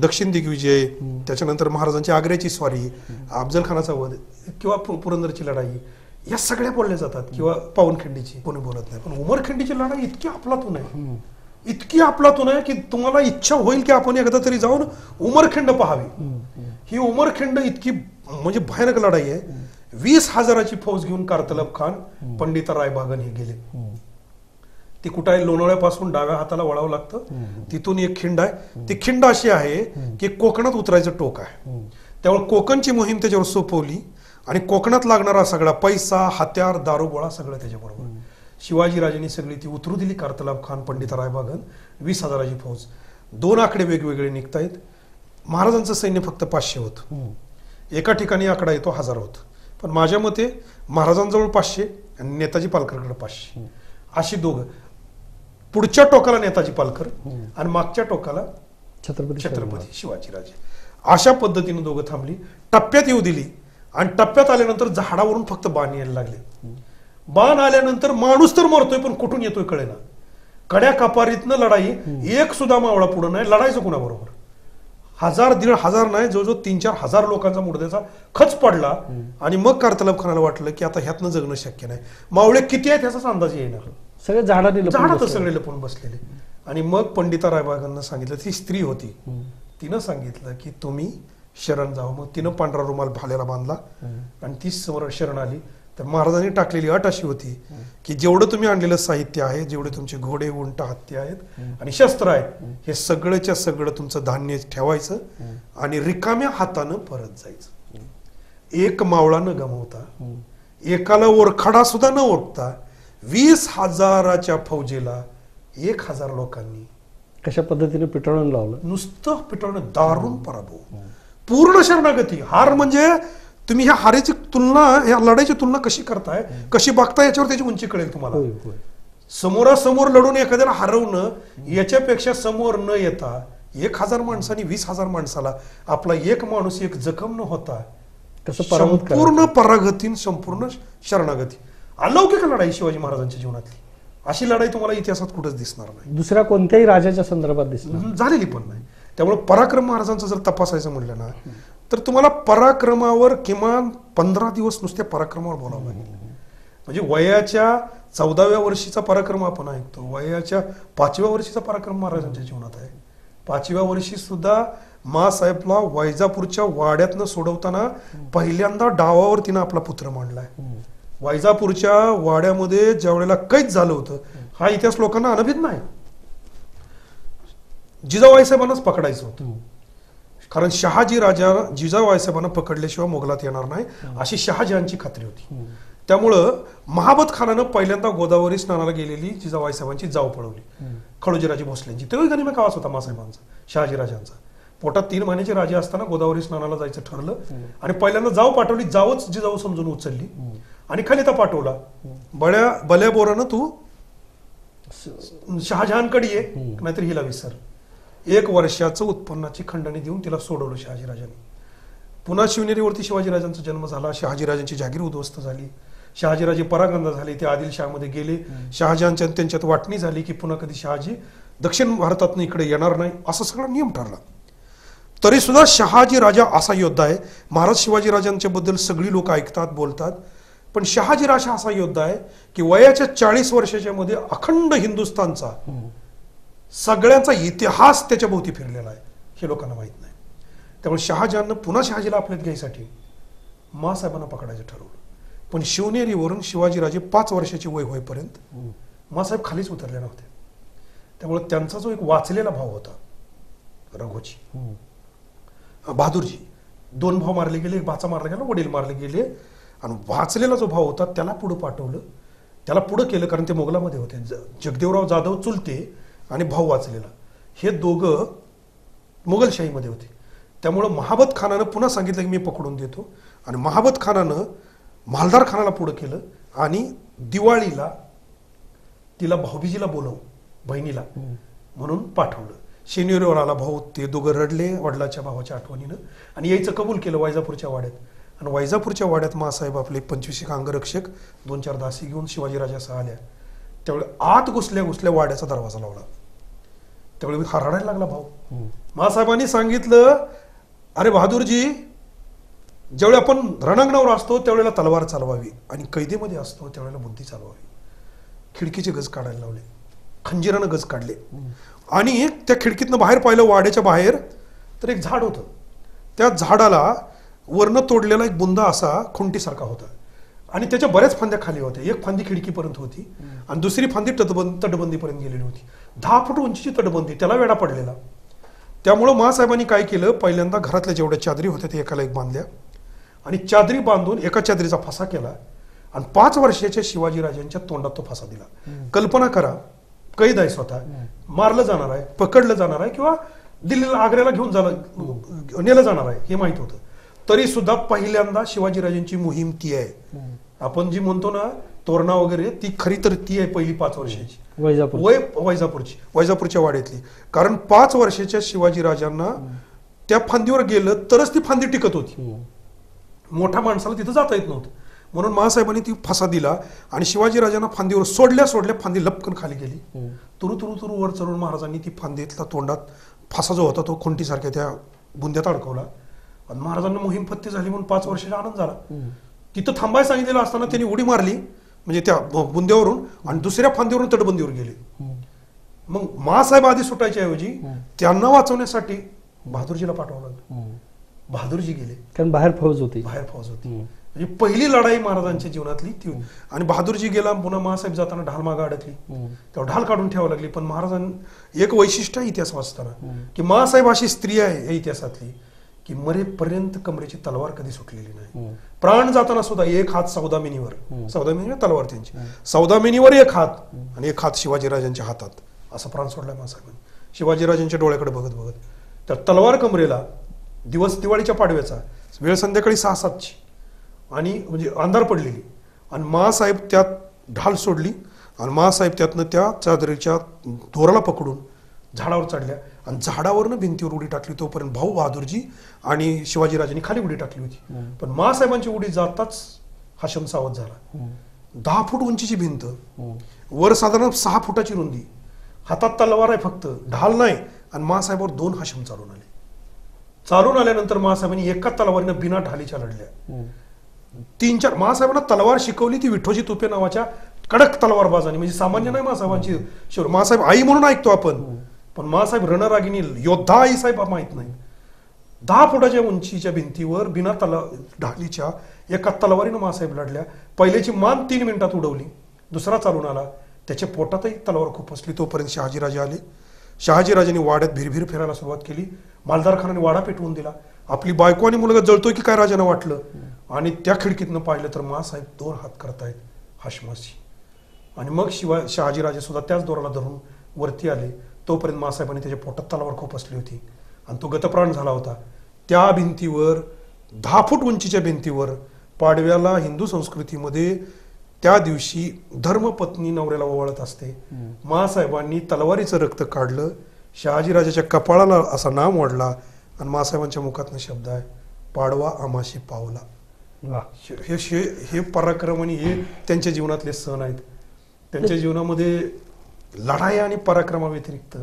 दक्षिण दिग्विजय, त्याच्यानंतर महाराजांची आग्र्याची स्वारी, अफजल खानाचा वध किंवा पुरंदरची लढाई, या सगळ्या बोलल्या जातात, किंवा पावनखिंडीची कोणी बोलत नाही. पण उमरखिंडीची लढाई इतकी अफलातून आहे की तुम्हाला इच्छा होईल की आपण एकदा तरी जाऊन उमरखिंड पाहावी. ही उमरखिंड इतकी म्हणजे भयानक लढाई आहे. 20,000ची फौज घेऊन कारतलब खान, पंडिता रायबागन हे गेले. ती कुठं आहे, लोणावळ्यापासून डाव्या हाताला वळावं लागतं, तिथून एक खिंड आहे. ती खिंड अशी आहे की कोकणात उतरायचं टोक आहे. त्यामुळे कोकणची मोहीम त्याच्यावर सोपवली आणि कोकणात लागणारा सगळा पैसा, हत्यार, दारूगोळा सगळं त्याच्याबरोबर. शिवाजीराजांनी सगळी ती उतरू दिली. कारतलाब खान, पंडिता रायबागन, 20,000ची फौज. 2 आकडे वेगवेगळे निघतायत. महाराजांचं सैन्य फक्त 500 होतं. एका ठिकाणी आकडा येतो 1000 होतं. पण माझ्या मते महाराजांजवळ 500 आणि नेताजी पालकरकडे 500, अशी दोघं. पुढच्या टोकाला नेताजी पालकर आणि मागच्या टोकाला छत्रपती शिवाजीराजे. अशा पद्धतीने दोघं थांबली. टप्प्यात येऊ दिली आणि टप्प्यात आल्यानंतर झाडावरून फक्त बाण यायला लागले. बाण आल्यानंतर माणूस तर मरतोय पण कुठून येतोय कळेना. कड्या कपारीतनं लढाई, एक सुद्धा मावळा पुढे नाही. लढायचं कुणाबरोबर? 1000-1500 नाही, जवळजवळ 3-4 हजार लोकांचा मुर्द्याचा खच पडला. आणि मग कारतलब खानाला वाटलं की आता ह्यातनं जगणं शक्य नाही. मावळे किती आहेत ह्याचाच अंदाज येणार. सगळे झाडात सगळे लपून बसलेले. आणि मग पंडिता रायबागांना सांगितलं, ती स्त्री होती, तिनं सांगितलं की तुम्ही शरण जावं. मग तिनं पांढरा रुमाल भाल्याला बांधला आणि ती समोर शरण आली. तर महाराजांनी टाकलेली अट अशी होती की जेवढं तुम्ही आणलेलं साहित्य आहे, जेवढे तुमचे घोडे, उंट, हत्ती आहेत आणि शस्त्र आहेत, हे सगळंच्या सगळं तुमचं धान्य ठेवायचं आणि रिकाम्या हातानं परत जायचं. एक मावळा न गमवता, एकाला ओरखडा सुद्धा न ओळखता 20,000च्या फौजेला 1000 लोकांनी कशा पद्धतीने पिटाळून लावलं. नुसतं पिटाळून, दारुण पराभव, पूर्ण शरणागती. हार म्हणजे तुम्ही ह्या हारेची तुलना, ह्या लढाईची तुलना कशी करताय, कशी बघताय, याच्यावर त्याची उंची कळेल तुम्हाला. समोरासमोर लढून एखाद्याला हरवणं याच्यापेक्षा समोर न येता 1000 माणसांनी 20,000 माणसाला आपला एक माणूस एक जखम न होता संपूर्ण परागती, संपूर्ण शरणागती. अलौकिक लढाई शिवाजी महाराजांच्या जीवनातली. अशी लढाई तुम्हाला इतिहासात कुठेच दिसणार नाही, दुसऱ्या कोणत्याही राजाच्या संदर्भात दिसणार झालेली पण नाही. त्यामुळे पराक्रम महाराजांचं जर तपासायचं म्हणलं ना, तर तुम्हाला पराक्रमावर किमान 15 दिवस नुसत्या पराक्रमावर बोलावं लागेल. म्हणजे वयाच्या 14व्या वर्षीचा पराक्रम आपण ऐकतो, वयाच्या 5व्या वर्षीचा पराक्रम महाराजांच्या जीवनात आहे. 5व्या वर्षी सुद्धा मासाहेबला वैजापूरच्या वाड्यातनं सोडवताना पहिल्यांदा डावावर तिनं आपला पुत्र मांडलाय. वैजापूरच्या वाड्यामध्ये ज्या वेळेला कैद झालं होतं हा इतिहास लोकांना अनभित नाही. जिजाबाईसाहेबांनाच पकडायचं होतं, कारण शहाजी राजा जिजाबाईसाहेबांना पकडल्याशिवाय मोगलात येणार नाही अशी शहाजहानची खात्री होती. त्यामुळं महाबत खानानं पहिल्यांदा गोदावरी स्नानाला गेलेली जिजाबाईसाहेबांची जाव पळवली, खडोजीराजे भोसलेंची. तेव्हा गनिमी काळाच होता मासाहेबांचा, शहाजीराजांचा. पोटात 3 महिन्याचे राजे असताना गोदावरी स्नानाला जायचं ठरलं आणि पहिल्यांदा जाव पाठवली. जावच जिजाऊ समजून उचलली आणि खलिता पाठवला, बल्या बोरानं तू शहाजहानकडे ये नाहीतर हिला विसर. 1 वर्षाचं उत्पन्नाची खंडणी देऊन तिला सोडवलं शहाजीराजांनी. पुन्हा शिवनेरीवरती शिवाजीराजांचा जन्म झाला. शहाजीराजांची जागीर उद्ध्वस्त झाली, शहाजीराजे परागंदा झाले, ते आदिलशहामध्ये गेले. शहाजहानच्या त्यांच्यात वाटणी झाली की पुन्हा कधी शहाजी दक्षिण भारतातून इकडे येणार नाही, असा सगळा नियम ठरला. तरी सुद्धा शहाजी राजा असा योद्धा आहे. महाराज शिवाजीराजांच्या बद्दल सगळी लोक ऐकतात, बोलतात, पण शहाजी राजा असा योद्धा आहे की वयाच्या 40 वर्षाच्या मध्ये अखंड हिंदुस्थानचा सगळ्यांचा इतिहास त्याच्या भोवती फिरलेला आहे, हे लोकांना माहित नाही. त्यामुळे शहाजहाननं पुन्हा शहाजीला आपल्यात घ्यायसाठी मासाहेबांना पकडायचं ठरवलं. पण शिवनेरीवरून शिवाजीराजे 5 वर्षाचे वय होईपर्यंत मासाहेब खालीच उतरले नव्हते. त्यामुळे त्यांचा जो एक वाचलेला भाव होता रघुजी, बहादुरजी, 2 भाव मारले गेले, एक भाचा मारला गेला, वडील मारले गेले, आणि वाचलेला जो भाव होता त्याला पुढे पाठवलं, त्याला पुढे केलं, कारण ते मोगलामध्ये होते. जगदेवराव जाधव चुलते आणि भाऊ वाचलेला हे दोघं मोगलशाहीमध्ये होते. त्यामुळं महाबत खानानं पुन्हा सांगितलं की मी पकडून देतो, आणि महाबत खानानं मालदार खानाला पुढं केलं आणि दिवाळीला तिला भाऊबीजीला बोलव, बहिणीला म्हणून पाठवलं. शनिवारीवर आला भाऊ, ते दोघं रडले वडिलाच्या भावाच्या आठवणीनं आणि यायचं कबूल केलं वैजापूरच्या वाड्यात. आणि वैजापूरच्या वाड्यात मासाहेब आपले 25 अंगरक्षक 2-4 दासी घेऊन शिवाजीराजासह आल्या. त्यावेळी आत घुसल्या वाड्याचा दरवाजा लावला. त्यावेळी हा रडायला लागला भाऊ. मासाहेबांनी सांगितलं, अरे बहादूरजी, ज्यावेळी आपण रणांगणावर असतो त्यावेळेला तलवार चालवावी आणि कैदेमध्ये असतो त्यावेळेला बुद्धी चालवावी. खिडकीचे गज काढायला लावले, खंजिरानं गज काढले आणि त्या खिडकीतनं बाहेर पाहिलं वाड्याच्या बाहेर तर एक झाड होतं. त्या झाडाला वरनं तोडलेला एक बुंदा असा खुंटीसारखा होता आणि त्याच्या बऱ्याच फांद्या खाली होत्या. एक फांदी खिडकीपर्यंत होती आणि दुसरी फांदी तटबंदीपर्यंत गेलेली होती. 10 फूट उंचीची तटबंदी, त्याला वेढा पडलेला. त्यामुळं मासाहेबांनी काय केलं, पहिल्यांदा घरातल्या जेवढ्या चादरी होत्या त्या एकाला एक बांधल्या आणि चादरी बांधून एका चादरीचा फसा केला आणि 5 वर्षाच्या शिवाजीराजांच्या तोंडात तो फसा दिला. कल्पना करा, कैद आहे, स्वतः मारलं जाणार आहे, पकडलं जाणार आहे किंवा दिल्लीला आग्र्याला घेऊन नेलं जाणार आहे हे माहित होतं. तरी सुद्धा पहिल्यांदा शिवाजीराजांची मोहीम ती आहे. आपण जी म्हणतो ना तोरणा वगैरे, ती खरी तर ती आहे पहिली 5 वर्षाची वैजापूरच्या वाड्यातली. कारण 5 वर्षाच्या शिवाजीराजांना त्या फांदीवर गेलं तरच ती फांदी टिकत होती. मोठ्या माणसाला तिथं जाता येत नव्हतं. म्हणून मासाहेबांनी ती फसा दिला आणि शिवाजीराजांना फांदीवर सोडल्या फांदी लपकन खाली गेली. तुरु वर चढून महाराजांनी ती फांदीतला तोंडात फासा जो होता तो खुंटीसारख्या त्या बुंद्यात अडकवला आणि महाराजांना मोहीम फत्ते झाली म्हणून 5 वर्षाचा आनंद झाला. तिथं थांबायला सांगितलेलं असताना त्यांनी उडी मारली म्हणजे त्या बुंद्यावरून आणि दुसऱ्या फांदीवरून तटबंदीवर गेले. मग मासाहेब आधी सुटायच्या ऐवजी त्यांना वाचवण्यासाठी बहादूरजीला पाठवलं लागलं. बहादूरजी गेले कारण बाहेर फौज होती. म्हणजे पहिली लढाई महाराजांच्या जीवनातली ती. आणि बहादूरजी गेला, पुन्हा मासाहेब जाताना ढाल मागं अडकली, तेव्हा ढाल काढून ठेवावी लागली. पण महाराजांनी एक वैशिष्ट्य इतिहास वाचताना की मासाहेब अशी स्त्री आहे या इतिहासातली की मरेपर्यंत कमरेची तलवार कधी सुटलेली नाही. प्राण जाताना सुद्धा एक हात सौदामिनीवर तलवार त्यांची, सौदामिनीवर एक हात आणि एक हात शिवाजीराजांच्या हातात, असा प्राण सोडलाय मासाहेबांनी शिवाजीराजांच्या डोळ्याकडे बघत बघत. तर तलवार कमरेला, दिवस दिवाळीच्या पाडव्याचा, वेळ संध्याकाळी 6-7ची आणि म्हणजे अंधार पडलेली, आणि मासाहेब त्यात ढाल सोडली आणि मासाहेब त्यातनं त्या चादरीच्या दोराला पकडून झाडावर चढल्या आणि झाडावरनं भिंतीवर उडी टाकली. तोपर्यंत भाऊ बहादूरजी आणि शिवाजीराजांनी खाली उडी टाकली होती. पण मासाहेबांची उडी जाताच हाशम सावध झाला. 10 फूट उंचीची भिंत, वर साधारण 6 फुटाची रुंदी, हातात तलवार आहे फक्त, ढाल नाही, आणि मासाहेबावर 2 हाशम चालून आले. चालून आल्यानंतर मासाहेबांनी एका तलवारीनं बिना ढालीच्या लढल्या. 3-4 मासाहेबांना तलवार शिकवली ती विठोजी तुपे नावाच्या कडक तलवारबाजांनी. म्हणजे सामान्य नाही मासाहेबांची. मासाहेब आई म्हणून ऐकतो आपण, पण मासाहेब रणरागिणी योद्धा आई साहेब माहित नाही. 10 फुटाच्या उंचीच्या भिंतीवर बिना ढालीच्या एका तलवारीनं मासाहेब लढल्या. पहिल्याची मान 3 मिनिटात उडवली. दुसरा चालून आला, त्याच्या पोटातही तलवार खुपसली. तोपर्यंत शहाजीराजे आले. शहाजीराजांनी वाड्यात भिरभिर फिरायला सुरुवात केली. मालदार खानाने वाडा पेटवून दिला. आपली बायको आणि मुलगा जळतोय की काय राजांना वाटलं, आणि त्या खिडकीतनं पाहिलं तर मासाहेब 2 हात करतायत हाशमाशी. आणि मग शहाजीराजे सुद्धा त्याच दोराला धरून वरती आले. तोपर्यंत मासाहेबांनी त्याच्या पोटात तलवार खुपसली होती आणि तो गतप्राण झाला होता. त्या भिंतीवर 10 फूट उंचीच्या भिंतीवर पाडव्याला हिंदू संस्कृतीमध्ये त्या दिवशी धर्मपत्नी नवऱ्याला ओवाळत असते. मासाहेबांनी तलवारीचं रक्त काढलं, शहाजीराजाच्या कपाळाला असा नाम ओढला आणि मासाहेबांच्या मुखातनं शब्द आहे, पाडवा आमाशी पावला. हे पराक्रम आणि हे त्यांच्या जीवनातले सण आहेत. त्यांच्या जीवनामध्ये लढाई आणि पराक्रमाव्यतिरिक्त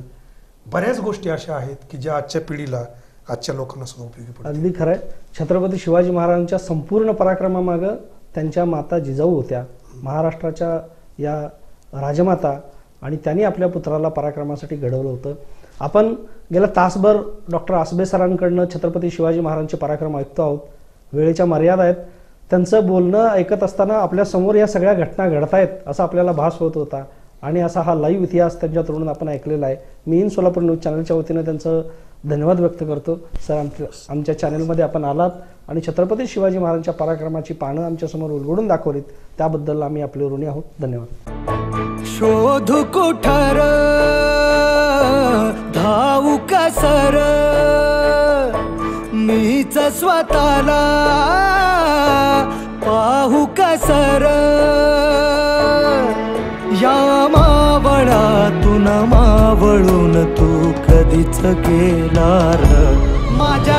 बऱ्याच गोष्टी अशा आहेत की ज्या आजच्या पिढीला, आजच्या लोकांना सुद्धा उपयोगी पडतात. अगदी खरं आहे. छत्रपती शिवाजी महाराजांच्या संपूर्ण पराक्रमामागं त्यांच्या माता जिजाऊ होत्या, महाराष्ट्राच्या या राजमाता, आणि त्यांनी आपल्या पुत्राला पराक्रमासाठी घडवलं होतं. आपण गेल्या तासभर डॉक्टर आसबे सरांकडनं छत्रपती शिवाजी महाराजांचे पराक्रम ऐकतो आहोत. वेळेच्या मर्यादा आहेत. त्यांचं बोलणं ऐकत असताना आपल्यासमोर या सगळ्या घटना घडतायत असा आपल्याला भास होत होता, आणि असा हा लाईव्ह इतिहास त्यांच्या तरुण आपण ऐकलेला आहे. मी इन सोलापूर न्यूज चॅनलच्या वतीनं त्यांचं धन्यवाद व्यक्त करतो. सर, आमच्या चॅनलमध्ये आपण आलात आणि छत्रपती शिवाजी महाराजांच्या पराक्रमाची पानं आमच्यासमोर उलगडून दाखवलीत, त्याबद्दल आम्ही आपले ऋणी आहोत. धन्यवाद. शोध कुठर धावू कसर मीच स्वतःला पाहू कसर या मावळातून मावळून तू कधीच गेला र माझ्या